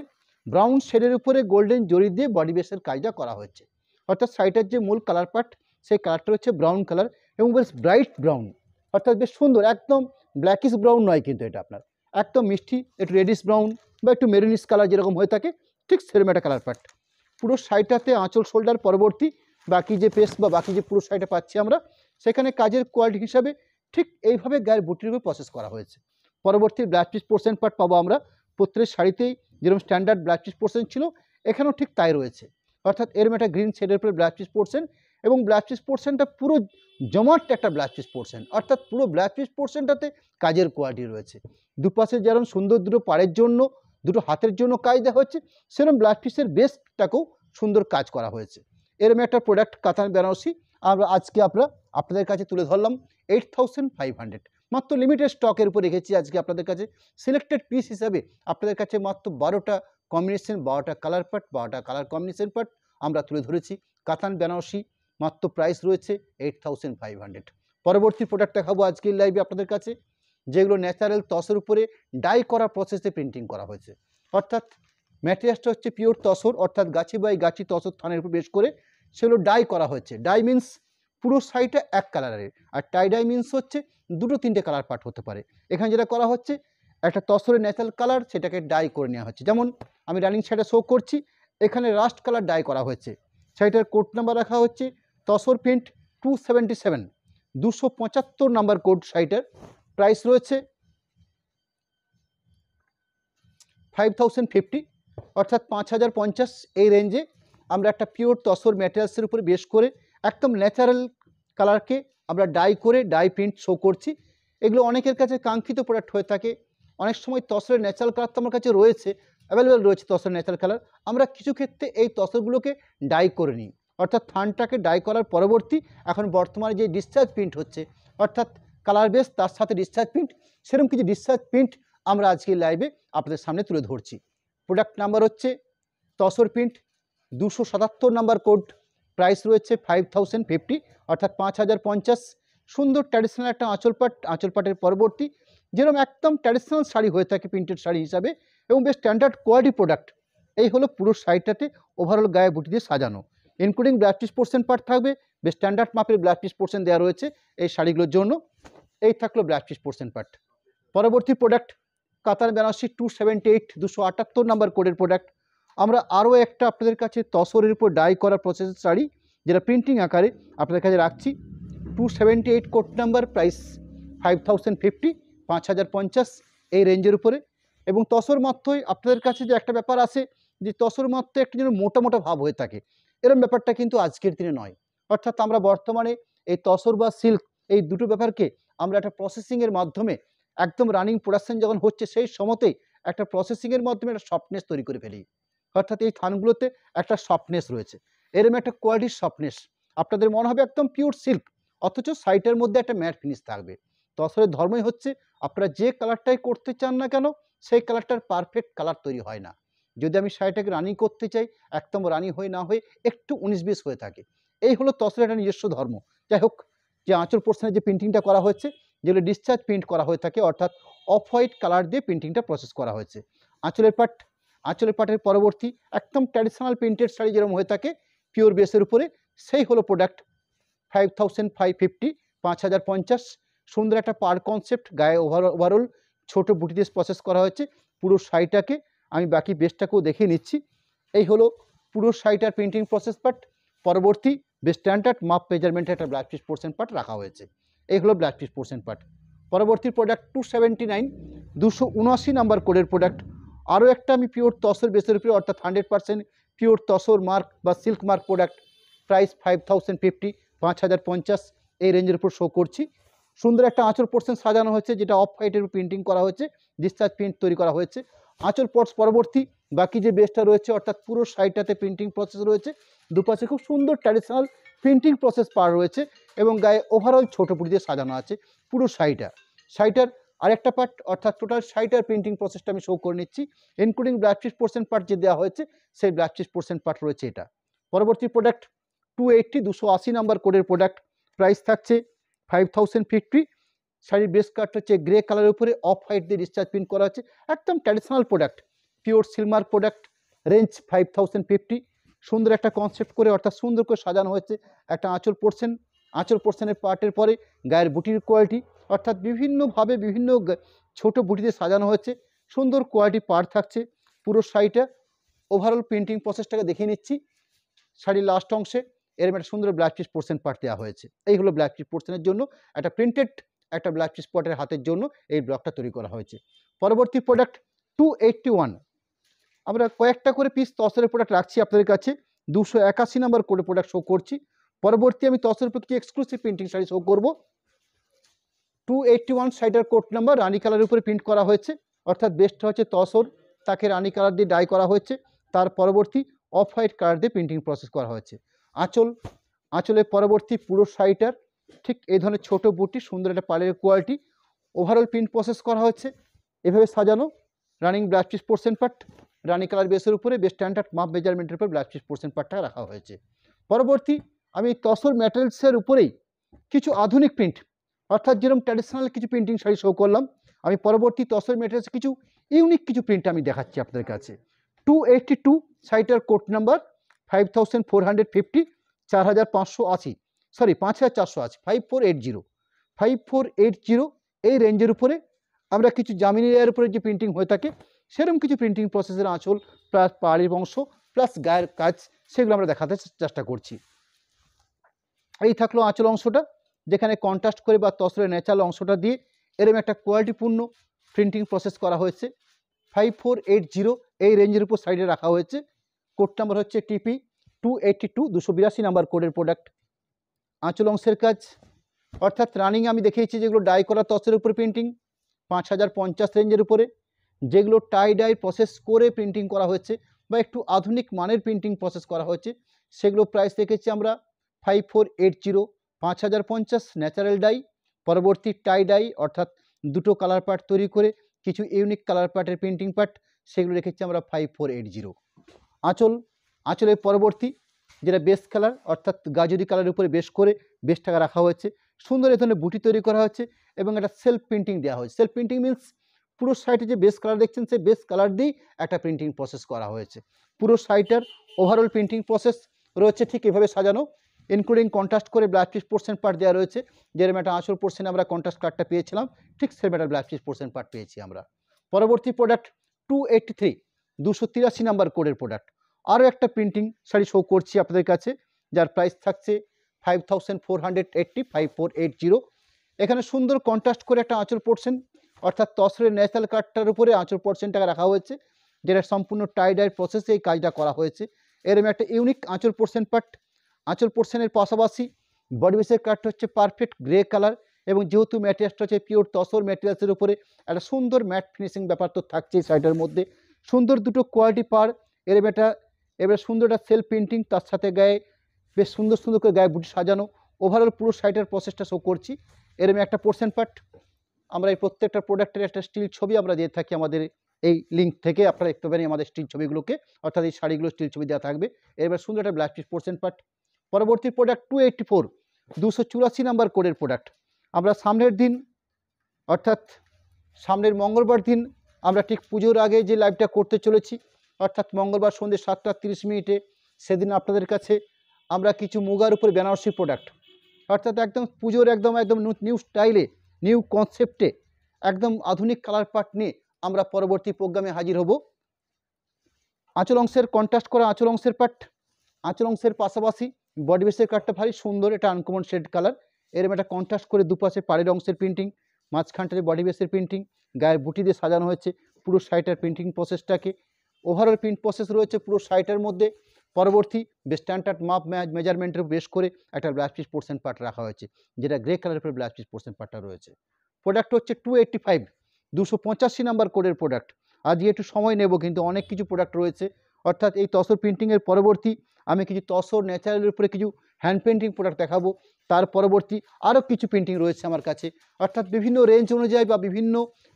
ব্রাউন শেডের উপরে গোল্ডেন জরি দিয়ে বডি বেসের কাজটা করা হয়েছে। অর্থাৎ শাড়িটার যে মূল কালার পার্ট সেই কালারটা হচ্ছে ব্রাউন কালার এবং বেশ ব্রাইট ব্রাউন, অর্থাৎ বেশ সুন্দর, একদম ব্ল্যাকিশ ব্রাউন নয় কিন্তু এটা আপনার একদম মিষ্টি একটু রেডিশ ব্রাউন বা একটু মেরুনিশ কালার যেরকম হয়ে থাকে ঠিক সেরকম একটা কালার পার্ট। পুরো শাড়িটাতে আঁচল শোল্ডার পরবর্তী বাকি যে পেস বা বাকি যে পুরো শাড়িটা পাচ্ছি আমরা, সেখানে কাজের কোয়ালিটি হিসাবে ঠিক এইভাবে গায়ের বুটির উপরে প্রসেস করা হয়েছে। পরবর্তী ব্লাউজ পিস পোর্শন পার্ট পাবো আমরা প্রত্যেক শাড়িতেই, যেরকম স্ট্যান্ডার্ড ব্লাউজ পিস পোর্শন ছিল এখানেও ঠিক তাই রয়েছে, অর্থাৎ এরম একটা গ্রিন শেডের উপরে ব্লাউজ পিস পোর্শন এবং ব্লাউজ পিস পোর্শনটা পুরো জমাট একটা ব্লাউজ পিস পোর্শন, অর্থাৎ পুরো ব্লাউজ পিস পোর্শনটাতে কাজের কোয়ালিটি রয়েছে। দুপাশে যেরকম সুন্দর দুটো পাড়ের জন্য দুটো হাতের জন্য কাজ দেওয়া হচ্ছে, সেরকম ব্লাউজ পিসের বেসটাকেও সুন্দর কাজ করা হয়েছে। এরকম একটা প্রোডাক্ট কাতান বেনারসি আমরা আজকে আপনাদের কাছে তুলে ধরলাম 8500, মাত্র লিমিটেড স্টকের উপর রেখেছি আজকে আপনাদের কাছে সিলেক্টেড পিস হিসাবে। আপনাদের কাছে মাত্র 12টা কম্বিনেশন, 12টা কালার পার্ট, 12টা কালার কম্বিনেশন পার্ট আমরা তুলে ধরেছি। কাতান বেনারসি মাত্র প্রাইস রয়েছে 8500। পরবর্তী প্রোডাক্ট দেখাবো আজকের লাইভে আপনাদের কাছে, যেগুলো ন্যাচারাল তসর উপরে ডাই করা প্রসেসে প্রিন্টিং করা হয়েছে, অর্থাৎ ম্যাটেরিয়ালসটা হচ্ছে পিওর তসর, অর্থাৎ গাছি বাই গাছি তসর থানের উপর বেশ করে সেগুলো ডাই করা হয়েছে। ডাই মিন্স পুরো শাড়িটা এক কালারের, আর টাই ডাই মিন্স হচ্ছে দুটো তিনটে কালার পার্ট হতে পারে। এখানে যেটা করা হচ্ছে একটা তসরের ন্যাচারাল কালার সেটাকে ডাই করে নেওয়া হচ্ছে, যেমন আমি রানিং শাড়িটা শো করছি, এখানে রাস্ট কালার ডাই করা হয়েছে। শাড়িটার কোড নাম্বার রাখা হচ্ছে তসর প্রিন্ট 277, 275 নাম্বার কোড শাড়িটার। প্রাইস রয়েছে 5050, অর্থাৎ 5050 এই রেঞ্জে আমরা একটা পিওর তসর ম্যাটেরিয়ালসের উপরে বেশ করে একদম ন্যাচারাল কালারকে আমরা ডাই করে ডাই প্রিন্ট শো করছি। এগুলো অনেকের কাছে কাঙ্ক্ষিত প্রোডাক্ট হয়ে থাকে। অনেক সময় তসরের ন্যাচারাল কালার তো আমার কাছে রয়েছে, অ্যাভেলেবেল রয়েছে তসরের ন্যাচারাল কালার, আমরা কিছু ক্ষেত্রে এই তসরগুলোকে ডাই করে নিই, অর্থাৎ থানটাকে ডাই করার পরবর্তী এখন বর্তমানে যে ডিসচার্জ প্রিন্ট হচ্ছে, অর্থাৎ কালার বেস তার সাথে ডিসচার্জ প্রিন্ট, সেরকম কিছু ডিসচার্জ প্রিন্ট আমরা আজকে লাইভে আপনাদের সামনে তুলে ধরছি। প্রোডাক্ট নাম্বার হচ্ছে tussar print 277 number code, price রয়েছে 5050, অর্থাৎ 5050। সুন্দর ট্র্যাডিশনাল একটা আঁচল পাটের পরবর্তী যেরকম একদম ট্র্যাডিশনাল শাড়ি হয়ে থাকে প্রিন্টেড শাড়ি হিসাবে এবং বেশ স্ট্যান্ডার্ড কোয়ালিটি প্রোডাক্ট। এই হলো পুরো শাড়িটাতে ওভারঅল গায়ে বুটি দিয়ে সাজানো, including blouse piece portion part থাকবে, বেশ স্ট্যান্ডার্ড মাপের ব্লাউজ পিস পোর্শন দেওয়া রয়েছে এই শাড়িগুলোর জন্য। এই থাকলো ব্লাউজ পিস পোর্শন পার্ট। পরবর্তী প্রোডাক্ট কাতান বেনারসি 278, 278 নাম্বার কোডের প্রোডাক্ট। আমরা আরও একটা আপনাদের কাছে তসরের উপর ডাই করা প্রসেসের শাড়ি যেটা প্রিন্টিং আকারে আপনাদের কাছে রাখছি, 278 কোড নাম্বার, প্রাইস 5050, 5050 এই রেঞ্জের উপরে। এবং তসর মাত্রই আপনাদের কাছে যে একটা ব্যাপার আছে যে তসর মাত্র একটু যেন মোটা মোটা ভাব হয়ে থাকে, এরকম ব্যাপারটা কিন্তু আজকের দিনে নয়। অর্থাৎ আমরা বর্তমানে এই তসর বা সিল্ক এই দুটো ব্যাপারকে আমরা একটা প্রসেসিংয়ের মাধ্যমে একদম রানিং প্রোডাকশন যখন হচ্ছে সেই সময়তেই একটা প্রসেসিংয়ের মাধ্যমে একটা সফটনেস তৈরি করে ফেলি, অর্থাৎ এই থানগুলোতে একটা সফটনেস রয়েছে, এরকম একটা কোয়ালিটির সফটনেস। আপনাদের মনে হবে একদম পিওর সিল্ক, অথচ সাইটের মধ্যে একটা ম্যাট ফিনিশ থাকবে। তসরের ধর্মই হচ্ছে আপনারা যে কালারটাই করতে চান না কেন সেই কালারটার পারফেক্ট কালার তৈরি হয় না। যদি আমি শাড়িটাকে রানি করতে চাই একদম রানি হয়ে না হয়ে একটু 19-20 হয়ে থাকে, এই হলো তসরের একটা নিজস্ব ধর্ম। যাই হোক, যে আঁচল পোর্শনে যে প্রিন্টিংটা করা হয়েছে যেগুলো ডিসচার্জ প্রিন্ট করা হয়ে থাকে, অর্থাৎ অফ হোয়াইট কালার দিয়ে প্রিন্টিংটা প্রসেস করা হয়েছে। আঁচলের পাটের পরবর্তী একদম ট্র্যাডিশনাল প্রিন্টেড শাড়ি যেরকম হয়ে থাকে পিওর বেসের উপরে, সেই হলো প্রোডাক্ট 5550, 5050। সুন্দর একটা পার কনসেপ্ট, গায়ে ওভারঅল ছোটো বুটি দিয়ে প্রসেস করা হয়েছে পুরো শাড়িটাকে। আমি বাকি বেসটাকেও দেখিয়ে নিচ্ছি। এই হলো পুরো শাড়িটার প্রিন্টিং প্রসেস পার্ট। পরবর্তী বেশ স্ট্যান্ডার্ড মাপ মেজারমেন্টে একটা ব্লাউজ পিস পোর্শন পার্ট রাখা হয়েছে। এই হলো ব্লাউজ পিস পোর্শন পার্ট। পরবর্তী প্রোডাক্ট 279, 279 নাম্বার কোডের প্রোডাক্ট। আরও একটা আমি পিওর তসর বেসের উপরে, অর্থাৎ 100% পিওর তসর মার্ক বা সিল্ক মার্ক প্রোডাক্ট, প্রাইস 5050, 5050 এই রেঞ্জের উপর শো করছি। সুন্দর একটা আঁচল পোর্শন সাজানো হয়েছে যেটা অফ হোয়াইটের প্রিন্টিং করা হয়েছে, ডিসচার্জ প্রিন্ট তৈরি করা হয়েছে। আঁচল পরবর্তী বাকি যে বেসটা রয়েছে অর্থাৎ পুরো শাড়িটাতে প্রিন্টিং প্রসেস রয়েছে, দুপাশে খুব সুন্দর ট্র্যাডিশনাল প্রিন্টিং প্রসেস পার রয়েছে এবং গায়ে ওভারঅল ছোটো পুটি দিয়ে সাজানো আছে পুরো শাড়িটার আরেকটা পার্ট, অর্থাৎ টোটাল শাড়িটার প্রিন্টিং প্রসেসটা আমি শো করে নিচ্ছি, including blouse piece portion part যে দেওয়া হয়েছে সেই ব্লাউজ পিস পোর্শন পার্ট রয়েছে এটা। পরবর্তী প্রোডাক্ট 280, 280 নাম্বার কোডের প্রোডাক্ট, প্রাইস থাকছে 5050। শাড়ির বেস কাটটা হচ্ছে গ্রে কালারের উপরে অফ হোয়াইট দিয়ে ডিসচার্জ প্রিন্ট করা হচ্ছে, একদম traditional product, pure silk mark product, range 5050। সুন্দর একটা কনসেপ্ট করে অর্থাৎ সুন্দর করে সাজানো হয়েছে একটা আঁচল পোর্শনের পার্টের পরে গায়ের বুটির কোয়ালিটি অর্থাৎ বিভিন্নভাবে বিভিন্ন ছোট বুটিতে সাজানো হয়েছে, সুন্দর কোয়ালিটি পার্ট থাকছে পুরো শাড়িটা। ওভারঅল প্রিন্টিং প্রসেসটাকে দেখিয়ে নিচ্ছি। শাড়ির লাস্ট অংশে এরকম একটা সুন্দর ব্ল্যাক পিস পোর্শন পার্ট দেওয়া হয়েছে। এই হলো ব্ল্যাক পিস পোর্শনের জন্য একটা প্রিন্টেড একটা ব্ল্যাক পিস পটের হাতের জন্য এই ব্লকটা তৈরি করা হয়েছে। পরবর্তী প্রোডাক্ট 281, আমরা কয়েকটা করে পিস তসরের প্রোডাক্ট রাখছি আপনাদের কাছে। 281 নম্বর করে প্রোডাক্ট শো করছি। পরবর্তী আমি তসরের উপর কিছু এক্সক্লুসিভ প্রিন্টিং শাড়ি শো করবো। 281 শাড়িটার কোড নাম্বার রানি কালারের উপরে প্রিন্ট করা হয়েছে, অর্থাৎ বেস্টটা হচ্ছে তসর, তাকে রানি কালার দিয়ে ডাই করা হয়েছে, তার পরবর্তী অফ হোয়াইট কালার দিয়ে প্রিন্টিং প্রসেস করা হয়েছে। আঁচলের পরবর্তী পুরো শাড়িটার ঠিক এই ধরনের ছোট বুটি, সুন্দর একটা পাড়ের কোয়ালিটি, ওভারঅল প্রিন্ট প্রসেস করা হয়েছে এভাবে সাজানো। Running black piece portion part রানি কালার বেসের উপরে বেশ স্ট্যান্ডার্ড মাপ মেজারমেন্টের উপর ব্ল্যাক পিস পোর্শন পার্টটা রাখা হয়েছে। পরবর্তী আমি তসর ম্যাটেরিয়ালসের উপরেই কিছু আধুনিক প্রিন্ট, অর্থাৎ যেরকম ট্র্যাডিশনাল কিছু প্রিন্টিং শাড়ি শো করলাম, আমি পরবর্তী তসর ম্যাটেরিয়ালস কিছু ইউনিক কিছু প্রিন্ট আমি দেখাচ্ছি আপনাদের কাছে। 282 শাড়িটার কোড নাম্বার 5450, 4580, সরি 5480, 5480 এই রেঞ্জের উপরে আমরা কিছু জামিনী লেয়ার উপরে যে প্রিন্টিং হয়ে থাকে সেরকম কিছু প্রিন্টিং প্রসেসের আঁচল প্লাস পাড়ির অংশ প্লাস গায়ের কাজ, সেগুলো আমরা দেখাতে চেষ্টা করছি। এই থাকলো আঁচল অংশটা, যেখানে কন্ট্রাস্ট করে বা তসরের ন্যাচারাল অংশটা দিয়ে এরকম একটা কোয়ালিটিপূর্ণ প্রিন্টিং প্রসেস করা হয়েছে। 5480 এই রেঞ্জের উপর সাইডে রাখা হয়েছে। কোড নাম্বার হচ্ছে TP 282, 282 নাম্বার কোডের প্রোডাক্ট। আঁচল অংশের কাজ অর্থাৎ রানিং আমি দেখিয়েছি যেগুলো ডাই করা তসরের উপরে প্রিন্টিং 5050 রেঞ্জের উপরে, যেগুলো টাই ডাই প্রসেস করে প্রিন্টিং করা হয়েছে বা একটু আধুনিক মানের প্রিন্টিং প্রসেস করা হয়েছে, সেগুলো প্রাইস রেখেছি আমরা 5480, 5050 ন্যাচারাল ডাই, পরবর্তী টাই ডাই অর্থাৎ দুটো কালার পার্ট তৈরি করে কিছু ইউনিক কালার পার্টের প্রিন্টিং পার্ট, সেগুলো রেখেছি আমরা 5480। আঁচলের পরবর্তী যেটা বেস কালার অর্থাৎ গাজরি কালারের উপরে বেশ করে বেসটাকে রাখা হয়েছে, সুন্দর এই ধরনের বুটি তৈরি করা হয়েছে এবং একটা সেলফ প্রিন্টিং দেওয়া হয়েছে। সেলফ প্রিন্টিং মিনস পুরো শাড়িতে যে বেস কালার দেখছেন সেই বেস কালার দিয়েই একটা প্রিন্টিং প্রসেস করা হয়েছে। পুরো শাড়িটার ওভারঅল প্রিন্টিং প্রসেস রয়েছে ঠিক এভাবে সাজানো, ইনক্লুডিং কন্ট্রাস্ট করে ব্ল্যাক পিস পোর্শন পার্ট দেওয়া রয়েছে। যেরকম একটা আঁচল পোর্শনে আমরা কন্ট্রাস্ট কার্ডটা পেয়েছিলাম, ঠিক সেরকম একটা ব্ল্যাক পিস পোর্শন পার্ট পেয়েছি আমরা। পরবর্তী প্রোডাক্ট 283, 283 নাম্বার কোডের প্রোডাক্ট। আরও একটা প্রিন্টিং শাড়ি শো করছি আপনাদের কাছে, যার প্রাইস থাকছে 5480, 5480। এখানে সুন্দর কন্ট্রাস্ট করে একটা আঁচল পোর্শন অর্থাৎ তসরের ন্যাচারাল কার্ডটার উপরে আঁচল পোর্শনটাকে রাখা হয়েছে, যেটা সম্পূর্ণ টাই ডাই প্রসেসে এই কাজটা করা হয়েছে। এরকম একটা ইউনিক আঁচল পোর্শন পার্ট। আঁচল পোর্শনের পাশাপাশি বডি বেসের কার্ডটা হচ্ছে পারফেক্ট গ্রে কালার এবং যেহেতু ম্যাটেরিয়ালসটা হচ্ছে পিওর তসর ম্যাটেরিয়ালসের উপরে একটা সুন্দর ম্যাট ফিনিশিং ব্যাপার তো থাকছে এই শাড়িটার মধ্যে। সুন্দর দুটো কোয়ালিটি পার, এরকম একটা এবারে সুন্দর একটা সেলফ প্রিন্টিং, তার সাথে গায়ে বেশ সুন্দর সুন্দর করে গায়ে বুটি সাজানো। ওভারঅল পুরো শাড়িটার প্রসেসটা শো করছি। এরকম একটা পোর্শন পার্ট, আমরা এই প্রত্যেকটা প্রোডাক্টের একটা স্টিল ছবি আমরা দিয়ে থাকি আমাদের এই লিঙ্ক থেকে, আপনারা দেখতে পারেন আমাদের স্টিল ছবিগুলোকে, অর্থাৎ এই শাড়িগুলো স্টিল ছবি দেওয়া থাকবে। এবার সুন্দর একটা ব্ল্যাক পিস পোর্শন পার্ট। পরবর্তী প্রোডাক্ট 284, 284 নাম্বার কোডের প্রোডাক্ট। আমরা সামনের দিন অর্থাৎ সামনের মঙ্গলবার দিন আমরা ঠিক পুজোর আগে যে লাইভটা করতে চলেছি, অর্থাৎ মঙ্গলবার সন্ধ্যে 7:30 সেদিন আপনাদের কাছে আমরা কিছু মুগার উপরে বেনারসি প্রোডাক্ট অর্থাৎ একদম পুজোর একদম নিউ স্টাইলে নিউ কনসেপ্টে একদম আধুনিক কালার পার্ট নিয়ে আমরা পরবর্তী প্রোগ্রামে হাজির হব। আঁচল অংশের কন্ট্রাস্ট করা আঁচল অংশের পার্ট, আঁচল অংশের পাশাপাশি বডি বেসের কার্ডটা ভারী সুন্দর, এটা আনকমন শেড কালার। এরম একটা কন্ট্রাস্ট করে দুপাশে পাড়ের অংশের প্রিন্টিং, মাঝখানটাতে বডি বেসের প্রিন্টিং, গায়ের বুটি দিয়ে সাজানো হয়েছে পুরো শাড়িটার প্রিন্টিং প্রসেসটাকে। ওভারঅল প্রিন্ট প্রসেস রয়েছে পুরো শাড়িটার মধ্যে। পরবর্তী বেশ স্ট্যান্ডার্ড মাপ মেজারমেন্টের বেশ করে একটা ব্লাউজ পিস পোর্শন পার্ট রাখা হয়েছে, যেটা গ্রে কালারের উপরে ব্লাউজ পিস পোর্শন পার্টটা রয়েছে। প্রোডাক্ট হচ্ছে 285, 285 নাম্বার কোডের প্রোডাক্ট। আজকে একটু সময় নেব, কিন্তু অনেক কিছু প্রোডাক্ট রয়েছে, অর্থাৎ এই তসর প্রিন্টিংয়ের পরবর্তী আমি কিছু তসর ন্যাচারালের উপরে কিছু হ্যান্ড পেন্টিং প্রোডাক্ট দেখাবো। তার পরবর্তী আরও কিছু প্রিন্টিং রয়েছে আমার কাছে, অর্থাৎ বিভিন্ন রেঞ্জ অনুযায়ী বা বিভিন্ন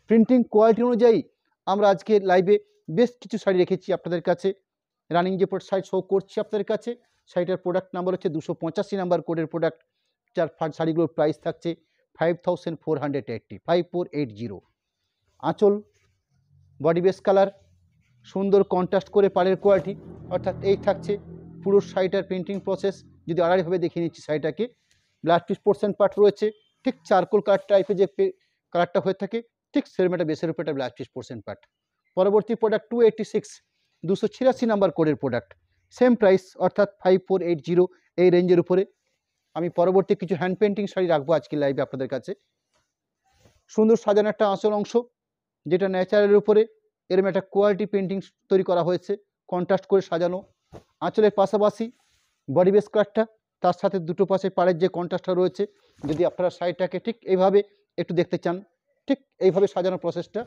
প্রিন্টিং কোয়ালিটি অনুযায়ী আমরা আজকে লাইভে বেশ কিছু শাড়ি রেখেছি আপনাদের কাছে। রানিং যে শাড়ি শো করছি আপনাদের কাছে, শাড়িটার প্রোডাক্ট নাম্বার হচ্ছে 285 নাম্বার কোডের প্রোডাক্ট, যার শাড়িগুলোর প্রাইস থাকছে 5480, 5480। আঁচল বডি বেস কালার, সুন্দর কন্ট্রাস্ট করে পাড়ের কোয়ালিটি, অর্থাৎ এই থাকছে পুরো শাড়িটার প্রিন্টিং প্রসেস যদি আড়াইভাবে দেখিয়ে নিচ্ছি, শাড়িটাকে ব্লাউজ পিস পোর্শন পার্ট রয়েছে, ঠিক চারকোল কালার টাইপের যে কালারটা হয়ে থাকে, ঠিক সেরকম একটা বেসের উপর একটা ব্লাউজ পিস পোর্শন পার্ট। পরবর্তী প্রোডাক্ট 286, 286 নাম্বার কোডের প্রোডাক্ট, সেম প্রাইস অর্থাৎ 5480 এই রেঞ্জের উপরে। আমি পরবর্তী কিছু হ্যান্ড পেন্টিং শাড়ি রাখবো আজকে লাইভে আপনাদের কাছে। সুন্দর সাজানো একটা আঁচল অংশ, যেটা ন্যাচারালের উপরে এরকম একটা কোয়ালিটি পেন্টিং তৈরি করা হয়েছে, কন্ট্রাস্ট করে সাজানো। আঁচলের পাশাপাশি বডি বেস কাটটা, তার সাথে দুটো পাশে পাড়ের যে কন্ট্রাস্টটা রয়েছে, যদি আপনারা শাড়িটাকে ঠিক এইভাবে একটু দেখতে চান, ঠিক এইভাবে সাজানোর প্রসেসটা,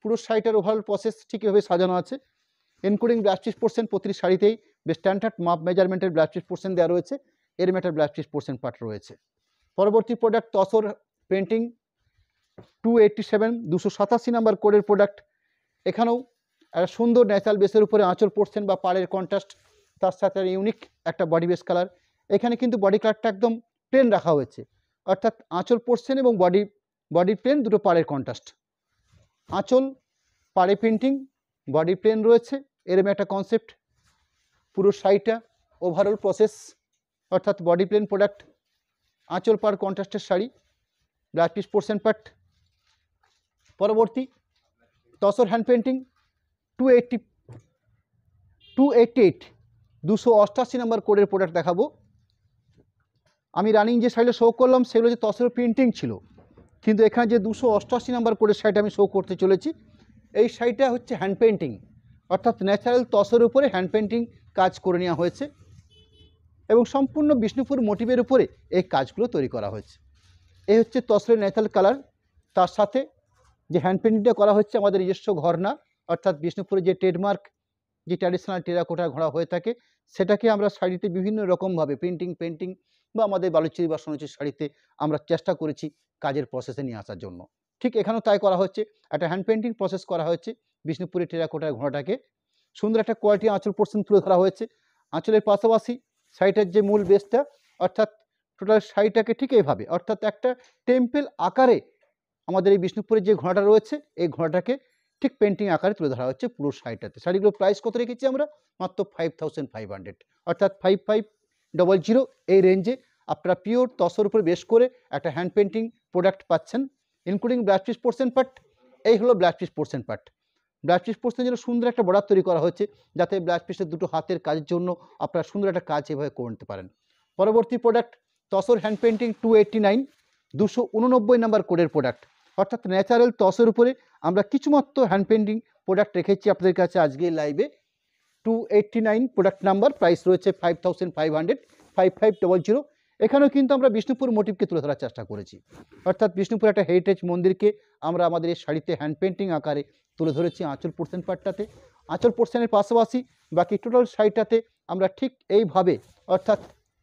পুরো শাড়িটার ওভারঅল প্রসেস ঠিক এভাবে সাজানো আছে। ইনক্লুডিং ব্লাউজ পিস পোর্শন প্রতিটি শাড়িতেই বেশ স্ট্যান্ডার্ড মাপ মেজারমেন্টের ব্লাউজ পিস পোর্শন দেওয়া রয়েছে, এরকম একটা ব্লাউজ পিস পোর্শন পার্ট রয়েছে। পরবর্তী প্রোডাক্ট তসর পেন্টিং 287, 287 নাম্বার কোডের প্রোডাক্ট। এখানেও একটা সুন্দর ন্যাচারাল বেসের উপরে আঁচল পোর্শন বা পাড়ের কন্ট্রাস্ট, তার সাথে ইউনিক একটা বডি বেস কালার। এখানে কিন্তু বডি কালারটা একদম প্লেন রাখা হয়েছে, অর্থাৎ আঁচল পোর্শন এবং বডি প্লেন, দুটো পাড়ের কন্ট্রাস্ট। আঁচল পাড়ে প্রিন্টিং, বডি প্লেন রয়েছে, এরকম একটা কনসেপ্ট। পুরো শাড়িটা ওভারঅল প্রসেস অর্থাৎ বডি প্লেন প্রোডাক্ট, আঁচল পাড় কন্ট্রাস্টের শাড়ি, ব্লাউজ পিস পোর্শন পার্ট। পরবর্তী তসর হ্যান্ড পেন্টিং 288, 288 নাম্বার কোডের প্রোডাক্ট দেখাবো। আমি রানিং যে শাড়িটা শো করলাম সেগুলো যে তসর প্রিন্টিং ছিল, কিন্তু এখানে যে 288 নাম্বার কোডের শাড়িটা আমি শো করতে চলেছি, এই শাড়িটা হচ্ছে হ্যান্ড পেন্টিং, অর্থাৎ ন্যাচারাল তসরের উপরে হ্যান্ড পেন্টিং কাজ করে নেওয়া হয়েছে এবং সম্পূর্ণ বিষ্ণুপুর মোটিভের উপরে এই কাজগুলো তৈরি করা হয়েছে। এই হচ্ছে তসরের ন্যাচারাল কালার, তার সাথে যে হ্যান্ড পেন্টিংটা করা হচ্ছে আমাদের নিজস্ব ঘরনা, অর্থাৎ বিষ্ণুপুরের যে ট্রেডমার্ক, যে ট্র্যাডিশনাল টেরাকোটা ঘোড়া হয়ে থাকে, সেটাকে আমরা শাড়িতে বিভিন্ন রকমভাবে পেন্টিং বা আমাদের বালুচরি বা সোনাচুরির শাড়িতে আমরা চেষ্টা করেছি কাজের প্রসেসে নিয়ে আসার জন্য। ঠিক এখানেও তাই করা হচ্ছে, একটা হ্যান্ড পেন্টিং প্রসেস করা হয়েছে বিষ্ণুপুরের টেরাকোটার ঘোড়াটাকে। সুন্দর একটা কোয়ালিটি আঁচল পোর্শন তুলে ধরা হয়েছে। আঁচলের পাশাপাশি শাড়িটার যে মূল বেসটা, অর্থাৎ টোটাল শাড়িটাকে ঠিক এইভাবে, অর্থাৎ একটা টেম্পেল আকারে আমাদের এই বিষ্ণুপুরের যে ঘোড়াটা রয়েছে, এই ঘোড়াটাকে ঠিক পেন্টিং আকারে তুলে ধরা হচ্ছে পুরো শাড়িটাতে। শাড়িগুলোর প্রাইস কত রেখেছি আমরা? মাত্র 5500, অর্থাৎ 5500 এই রেঞ্জে আপনারা পিওর তসর উপরে বেশ করে একটা হ্যান্ড পেন্টিং প্রোডাক্ট পাচ্ছেন, including blouse piece portion part. এই হলো blouse piece portion part. Blouse piece পোর্শনের জন্য সুন্দর একটা বর্ডার তৈরি করা হয়েছে, যাতে ব্লাউজ পিসের দুটো হাতের কাজের জন্য আপনারা সুন্দর একটা কাজ এভাবে করে নিতে পারেন। পরবর্তী product tussar hand painting 289, 289 number কোডের প্রোডাক্ট, অর্থাৎ ন্যাচারাল তসের উপরে আমরা কিছুমাত্র হ্যান্ড পেন্টিং প্রোডাক্ট রেখেছি আপনাদের কাছে আজকে লাইভে। 289 প্রোডাক্ট নাম্বার, প্রাইস রয়েছে 5500, 5500। এখানেও কিন্তু আমরা বিষ্ণুপুর মোটিভকে তুলে ধরার চেষ্টা করেছি, অর্থাৎ বিষ্ণুপুর একটা হেরিটেজ মন্দিরকে আমরা আমাদের এই শাড়িতে হ্যান্ড পেন্টিং আকারে তুলে ধরেছি আঁচল পোর্শন পার্টটাতে। আঁচল পোর্শনের পাশাপাশি বাকি টোটাল শাড়িটাতে আমরা ঠিক এইভাবে, অর্থাৎ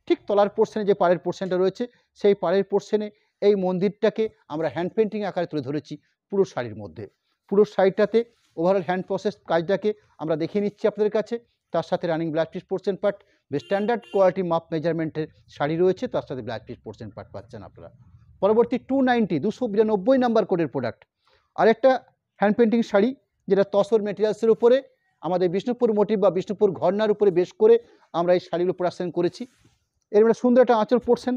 ঠিক তলার পোর্শনে যে পাড়ের পোর্শনটা রয়েছে, সেই পাড়ের পোর্শনে এই মন্দিরটাকে আমরা হ্যান্ড পেন্টিং আকারে তুলে ধরেছি পুরো শাড়ির মধ্যে। পুরো শাড়িটাতে ওভারঅল হ্যান্ড প্রসেস কাজটাকে আমরা দেখিয়ে নিচ্ছি আপনাদের কাছে। তার সাথে running blouse piece portion part, বেশ স্ট্যান্ডার্ড কোয়ালিটি মাপ মেজারমেন্টের শাড়ি রয়েছে, তার সাথে ব্লাউজ পিস পোর্শন পার্ট পাচ্ছেন আপনারা। পরবর্তী 290, 292 নাম্বার কোডের প্রোডাক্ট, আরেকটা হ্যান্ড পেন্টিং শাড়ি, যেটা তসর মেটেরিয়ালসের উপরে আমাদের বিষ্ণুপুর মোটিভ বা বিষ্ণুপুর ঘরনার উপরে বেশ করে আমরা এই শাড়িগুলো প্রোডাকশন করেছি। এর একটা সুন্দর একটা আঁচল পোর্শন,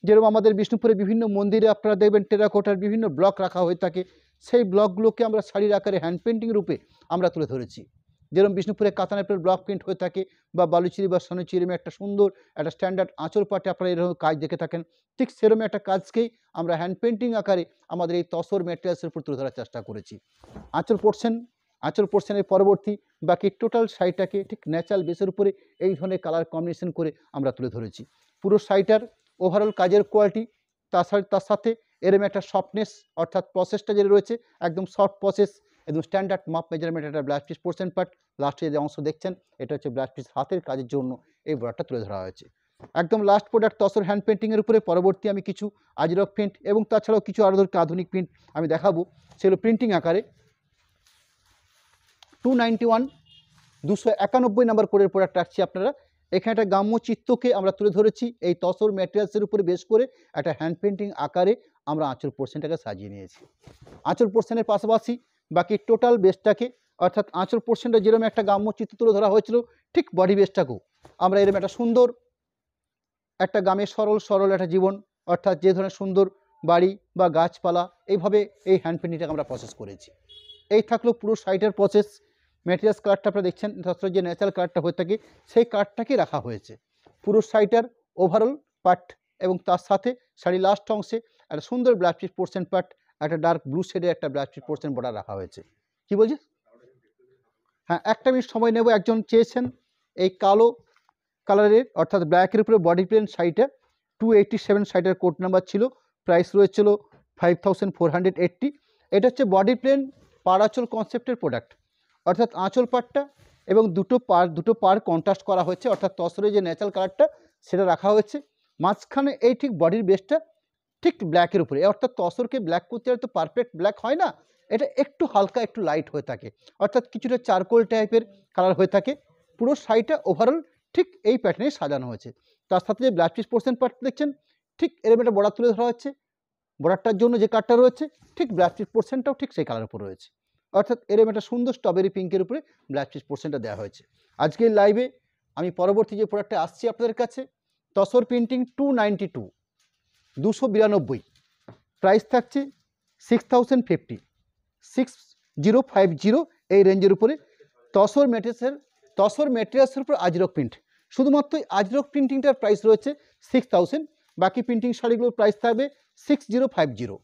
যেরকম আমাদের বিষ্ণুপুরে বিভিন্ন মন্দিরে আপনারা দেখবেন টেরাকোটার বিভিন্ন ব্লক রাখা হয়ে থাকে, সেই ব্লকগুলোকে আমরা শাড়ির আকারে হ্যান্ড পেন্টিং রূপে আমরা তুলে ধরেছি। যেরকম বিষ্ণুপুরে কাতানাপের ব্লক প্রিন্ট হয়ে থাকে, বা বালুচিরি বা সোনাচুরি একটা সুন্দর একটা স্ট্যান্ডার্ড আঁচল পাটে আপনারা এরকম কাজ দেখে থাকেন, ঠিক সেরকম একটা কাজকেই আমরা হ্যান্ড পেন্টিং আকারে আমাদের এই তসর ম্যাটেরিয়ালসের উপর তুলে ধরার চেষ্টা করেছি। আঁচল পোর্শনের পরবর্তী বাকি টোটাল শাড়িটাকে ঠিক ন্যাচারাল বেসের উপরে এই ধরনের কালার কম্বিনেশন করে আমরা তুলে ধরেছি। পুরো শাড়িটার ওভারঅল কাজের কোয়ালিটি, তার সাথে এরম একটা সফটনেস, অর্থাৎ প্রসেসটা যেটা রয়েছে একদম সফট প্রসেস, একদম স্ট্যান্ডার্ড মাপ মেজারমেন্ট একটা ব্লাউজ পিস পোর্শন পার্ট। লাস্টে যে অংশ দেখছেন এটা হচ্ছে ব্লাউজ পিস হাতের কাজের জন্য এই বর্ডারটা তুলে ধরা হয়েছে। একদম লাস্ট প্রোডাক্ট তসর হ্যান্ড পেন্টিংয়ের উপরে পরবর্তী আমি কিছু আজরক প্রিন্ট এবং তাছাড়াও কিছু আরও আধুনিক প্রিন্ট আমি দেখাবো, সেগুলো প্রিন্টিং আকারে। 291, 291 নাম্বার কোডের প্রোডাক্ট রাখছি আপনারা। এখানে একটা গ্রাম্য চিত্রকে আমরা তুলে ধরেছি এই তসর ম্যাটেরিয়ালসের উপরে বেশ করে একটা হ্যান্ড পেন্টিং আকারে আমরা আঁচল পোর্শনটাকে সাজিয়ে নিয়েছি। আঁচল পোর্শনের পাশাপাশি বাকি টোটাল বেসটাকে অর্থাৎ আঁচল পোর্শনটা যেরকম একটা গ্রাম্য চিত্র তুলে ধরা হয়েছিল, ঠিক বডি বেসটাকেও আমরা এরকম একটা সুন্দর একটা গ্রামের সরল একটা জীবন, অর্থাৎ যে ধরনের সুন্দর বাড়ি বা গাছপালা, এইভাবে এই হ্যান্ড পেন্টিংটাকে আমরা প্রসেস করেছি। এই থাকলো পুরো সাইটের প্রসেস। ম্যাটেরিয়ালস কালারটা আপনারা দেখছেন, তাছাড়া যে ন্যাচারাল কালারটা হয়ে থাকে সেই কালারটাকে রাখা হয়েছে পুরো সাইটার ওভারঅল পার্ট, এবং তার সাথে শাড়ি লাস্ট অংশে একটা সুন্দর ব্ল্যাক পিস পোর্শন পার্ট, একটা ডার্ক ব্লু শেডের একটা ব্ল্যাক পিস পোর্শন বর্ডার রাখা হয়েছে। কি বলছিস? হ্যাঁ, একটা মিনিট সময় নেব। একজন চেয়েছেন এই কালো কালারের অর্থাৎ ব্ল্যাকের উপরে বডি প্লেন শাড়িটা 287 শাড়িটার কোড নাম্বার ছিল, প্রাইস রয়েছিল 5480। এটা হচ্ছে বডি প্লেন পাড় আঁচল কনসেপ্টের প্রোডাক্ট, অর্থাৎ আঁচল পাড়টা এবং দুটো পাড় কন্ট্রাস্ট করা হয়েছে, অর্থাৎ তসরের যে ন্যাচারাল কালারটা সেটা রাখা হয়েছে, মাঝখানে এই ঠিক বডির বেসটা ঠিক ব্ল্যাকের উপরে, অর্থাৎ তসরকে ব্ল্যাক করতে হলে তো পারফেক্ট ব্ল্যাক হয় না, এটা একটু হালকা একটু লাইট হয়ে থাকে, অর্থাৎ কিছুটা চারকোল টাইপের কালার হয়ে থাকে। পুরো শাড়িটা ওভারঅল ঠিক এই প্যাটার্নে সাজানো হয়েছে। তার সাথে যে ব্ল্যাক পিস পোর্শন পার্ট দেখছেন, ঠিক এরকম একটা বর্ডার তুলে ধরা হচ্ছে, বর্ডারটার জন্য যে কালারটা রয়েছে ঠিক ব্ল্যাক পিস পোর্শনটাও ঠিক সেই কালারের উপর রয়েছে, অর্থাৎ এরকম একটা সুন্দর স্ট্রবেরি পিঙ্কের উপরে ব্ল্যাক পিস পোর্শনটা দেওয়া হয়েছে। আজকের লাইভে আমি পরবর্তী যে প্রোডাক্টটা আসছি আপনাদের কাছে, তসর প্রিন্টিং 292, প্রাইস থাকছে 6050, 6050 এই রেঞ্জের উপরে। তসর ম্যাটেরিয়ালসের উপর আজরক প্রিন্ট, শুধুমাত্র আজরক প্রিন্টিংটার প্রাইস রয়েছে 6000, বাকি প্রিন্টিং শাড়িগুলোর প্রাইস থাকবে 6050।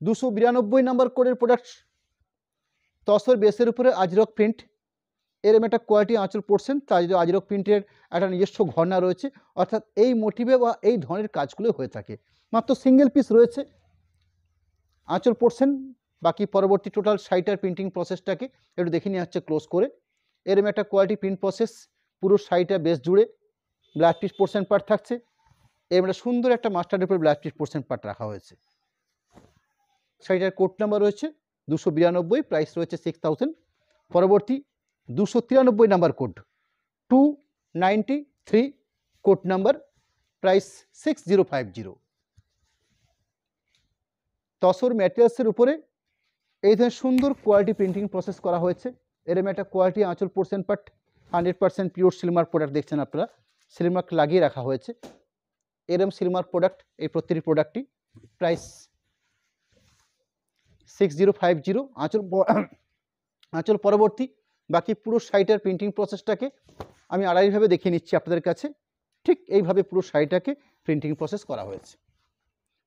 292 নাম্বার কোডের প্রোডাক্ট, তসর বেসের উপরে আজরক প্রিন্ট, এরম একটা কোয়ালিটি আঁচল পোর্শন, তার যে আজরক প্রিন্টের একটা নিজস্ব ঘরনা রয়েছে, অর্থাৎ এই মোটিভে বা এই ধরনের কাজগুলো হয়ে থাকে। মাত্র সিঙ্গেল পিস রয়েছে আঁচল পোর্শন, বাকি পরবর্তী টোটাল শাড়িটার প্রিন্টিং প্রসেসটাকে একটু দেখে নিয়ে হচ্ছে ক্লোজ করে। এরম একটা কোয়ালিটি প্রিন্ট প্রসেস, পুরো শাড়িটা বেস জুড়ে ব্ল্যাক পিস পোর্শন পার্ট থাকছে, এরম একটা সুন্দর একটা মাস্টার্ডের উপরে ব্ল্যাক পিস পোর্শন পার্ট রাখা হয়েছে। শাড়িটার কোড নাম্বার রয়েছে 292, প্রাইস রয়েছে 6000। পরবর্তী 293 number code 293 code number, price 6050। Tussar ম্যাটেরিয়ালসের উপরে এই ধরনের সুন্দর কোয়ালিটি প্রিন্টিং প্রসেস করা হয়েছে, এরম একটা কোয়ালিটি আঁচল পোর্শন পার্ট 100% পিওর সিলমার প্রোডাক্ট দেখছেন আপনারা, সিলমার্ক লাগিয়ে রাখা হয়েছে। এরম সিলমার প্রোডাক্ট এই প্রত্যেকটি প্রোডাক্টটি, প্রাইস 6050 আঁচল। পরবর্তী বাকি পুরো শাড়িটার প্রিন্টিং প্রসেসটাকে আমি আড়াইভাবে দেখিয়ে নিচ্ছি আপনাদের কাছে, ঠিক এইভাবে পুরো শাড়িটাকে প্রিন্টিং প্রসেস করা হয়েছে।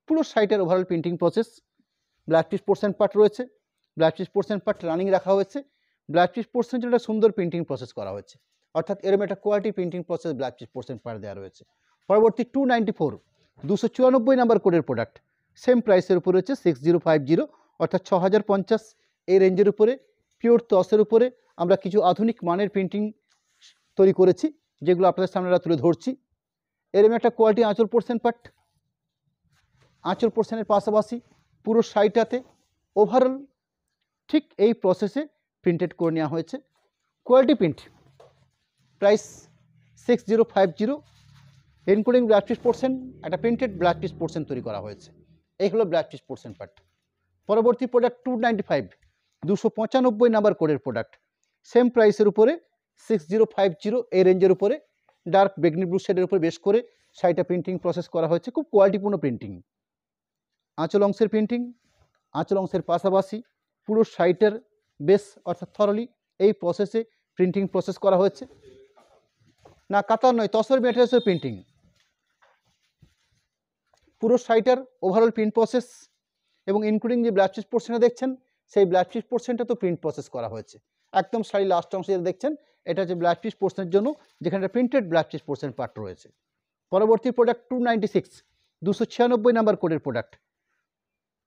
পুরো শাড়িটার overall printing process, black piece portion part রয়েছে, black piece portion part running রাখা হয়েছে, ব্ল্যাক পিস পোর্শন একটা সুন্দর প্রিন্টিং প্রসেস করা হয়েছে, অর্থাৎ এরকম একটা quality printing process black piece portion part দেওয়া রয়েছে। পরবর্তী 294 294 নাম্বার কোডের প্রোডাক্ট, সেম প্রাইসের উপরে রয়েছে 6050, অর্থাৎ 6050 এই রেঞ্জের উপরে পিওর তসের উপরে আমরা কিছু আধুনিক মানের প্রিন্টিং তৈরি করেছি, যেগুলো আপনাদের সামনে তুলে ধরছি। এরকম একটা কোয়ালিটি আঁচল পোর্শন পার্ট, আঁচল পোর্শনের পাশাপাশি পুরো শাড়িটাতে ওভারঅল ঠিক এই প্রসেসে প্রিন্টেড করে নেওয়া হয়েছে। Quality print, price 6050, including black piece portion, একটা প্রিন্টেড ব্ল্যাক পিস পোর্শন তৈরি করা হয়েছে। এই হলো ব্ল্যাক পিস পোর্শন পার্ট। পরবর্তী প্রোডাক্ট 295 295 নাম্বার কোডের প্রোডাক্ট, সেম প্রাইসের উপরে 6050 এই রেঞ্জের উপরে ডার্ক বেগনি ব্লু শেডের উপরে বেশ করে শাড়িটা প্রিন্টিং প্রসেস করা হয়েছে, খুব কোয়ালিটিপূর্ণ প্রিন্টিং। আঁচল অংশের প্রিন্টিং, আঁচল অংশের পাশাপাশি পুরো শাড়িটার বেস অর্থাৎ থরলি এই প্রসেসে প্রিন্টিং প্রসেস করা হয়েছে। না কাতার নয়, তসর ম্যাটেরিয়ালসের প্রিন্টিং, পুরো শাড়িটার ওভারঅল প্রিন্ট প্রসেস এবং ইনক্লুডিং যে ব্ল্যাক পিস পোর্শনটা দেখছেন, সেই ব্ল্যাক পিস পোর্শনটা তো প্রিন্ট প্রসেস করা হয়েছে। একদম শাড়ি লাস্ট অংশে যেটা দেখছেন, এটা হচ্ছে ব্ল্যাক পিস পোর্শনের জন্য, যেখানে printed black piece portion part রয়েছে। পরবর্তী প্রোডাক্ট 296 296 নাম্বার কোডের প্রোডাক্ট,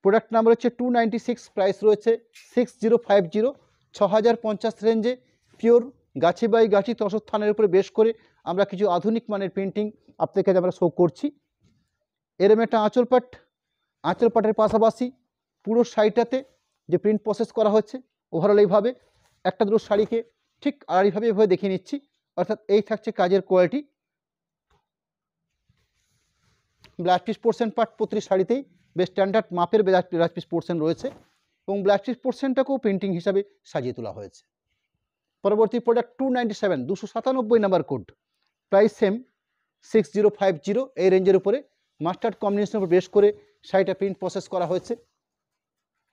প্রোডাক্ট নাম্বার হচ্ছে 296, প্রাইস রয়েছে 6050, 6050 রেঞ্জে পিওর গাছি বাই গাছি তসর থানের উপরে বেশ করে আমরা কিছু আধুনিক মানের প্রিন্টিং আপনাদের কাছে আমরা শো করছি। এরম একটা আঁচল পাট, আঁচল পাটের পাশাপাশি পুরো শাড়িটাতে যে প্রিন্ট প্রসেস করা হচ্ছে ওভারঅল এইভাবে একটা দুটো শাড়িকে ঠিক আড়াইভাবে এভাবে দেখিয়ে নিচ্ছি, অর্থাৎ এই থাকছে কাজের quality. Black piece portion part প্রতিটি শাড়িতেই বেশ স্ট্যান্ডার্ড মাপের ব্ল্যাক পিস পোর্শন রয়েছে, এবং ব্লাউজ পিস পোর্শনটাকেও প্রিন্টিং হিসাবে সাজিয়ে তোলা হয়েছে। পরবর্তী product 297, 297 number code, price same 6050, এই রেঞ্জের উপরে মাস্টার্ড কম্বিনেশনের উপর বেশ করে শাড়িটা প্রিন্ট প্রসেস করা হয়েছে।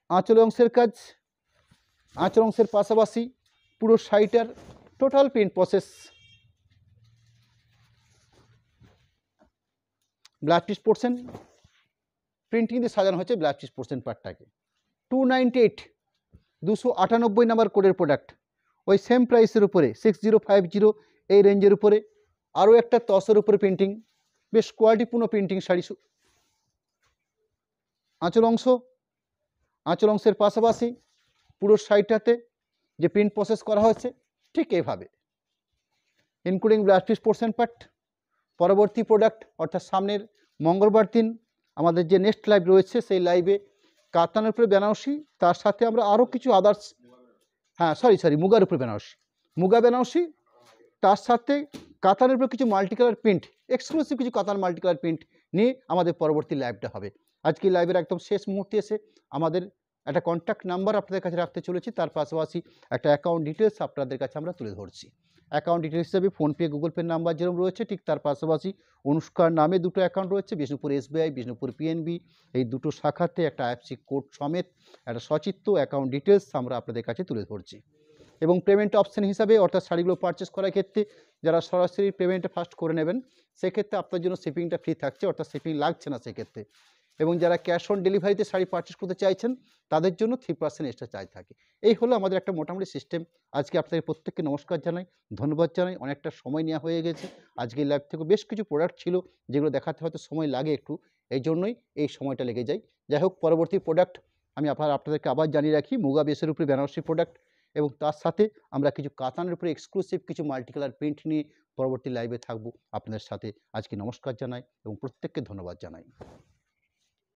আঁচল অংশের কাজ, আঁচল অংশের পাশাপাশি পুরো শাড়িটার total print process, blouse piece portion printing দিয়ে সাজানো হয়েছে ব্লাউজ পিস পোর্শন পার্টটাকে। 298, 298 নাম্বার কোডের প্রোডাক্ট, ওই সেম প্রাইসের উপরে 6050, এই রেঞ্জের উপরে আরও একটা তসের উপরে প্রিন্টিং, বেশ কোয়ালিটিপূর্ণ প্রিন্টিং শাড়ি। আঁচল অংশ, আঁচল অংশের পাশাপাশি পুরো শাড়িটাতে যে প্রিন্ট প্রসেস করা হয়েছে ঠিক এইভাবে, including blouse piece portion part. পরবর্তী প্রোডাক্ট অর্থাৎ সামনের মঙ্গলবার দিন আমাদের যে নেক্সট লাইভ রয়েছে, সেই লাইভে কাতানের উপরে বেনারসি, তার সাথে আমরা আরও কিছু আদার্স, হ্যাঁ সরি মুগার উপরে বেনারসি, মুগা বেনারসি, তার সাথে কাতানের উপরে কিছু মাল্টি কালার প্রিন্ট, এক্সক্লুসিভ কিছু কাতান মাল্টি কালার প্রিন্ট নিয়ে আমাদের পরবর্তী লাইভটা হবে। আজকে লাইভের একদম শেষ মুহূর্তে এসে আমাদের একটা কন্ট্যাক্ট নাম্বার আপনাদের কাছে রাখতে চলেছি, তার পাশাপাশি একটা অ্যাকাউন্ট ডিটেলস আপনাদের কাছে আমরা তুলে ধরছি। অ্যাকাউন্ট ডিটেলস হিসাবে ফোনপে, গুগল পে নাম্বার যেরকম রয়েছে, ঠিক তার পাশাপাশি অনুষ্কার নামে দুটো অ্যাকাউন্ট রয়েছে, বিষ্ণুপুর এসবিআই, বিষ্ণুপুর পিএনবি, এই দুটো শাখাতে একটা আইএফএসসি কোড সমেত একটা সচিত্র অ্যাকাউন্ট ডিটেলস আমরা আপনাদের কাছে তুলে ধরছি। এবং পেমেন্ট অপশান হিসাবে অর্থাৎ শাড়িগুলো পারচেস করার ক্ষেত্রে যারা সরাসরি পেমেন্টটা ফার্স্ট করে নেবেন, সেক্ষেত্রে আপনার জন্য শিপিংটা ফ্রি থাকছে, অর্থাৎ শিপিং লাগছে না সেক্ষেত্রে। এবং যারা ক্যাশ অন ডেলিভারিতে শাড়ি পারচেস করতে চাইছেন, তাদের জন্য 3% এক্সট্রা চার্জ থাকে। এই হলো আমাদের একটা মোটামুটি সিস্টেম। আজকে আপনাদের প্রত্যেককে নমস্কার জানাই, ধন্যবাদ জানাই। অনেকটা সময় নেওয়া হয়ে গেছে, আজকে ল্যাব থেকে বেশ কিছু প্রোডাক্ট ছিল যেগুলো দেখাতে হয়তো সময় লাগে একটু, এই জন্যই এই সময়টা লেগে যায়। যাই হোক, পরবর্তী প্রোডাক্ট আমি আপনাদেরকে আবার জানিয়ে রাখি, মুগা বেসের উপরে বেনারসি প্রোডাক্ট, এবং তার সাথে আমরা কিছু কাতানের উপরে এক্সক্লুসিভ কিছু মাল্টি কালার প্রিন্ট নিয়ে পরবর্তী লাইভে থাকবো আপনাদের সাথে। আজকে নমস্কার জানাই এবং প্রত্যেককে ধন্যবাদ জানাই।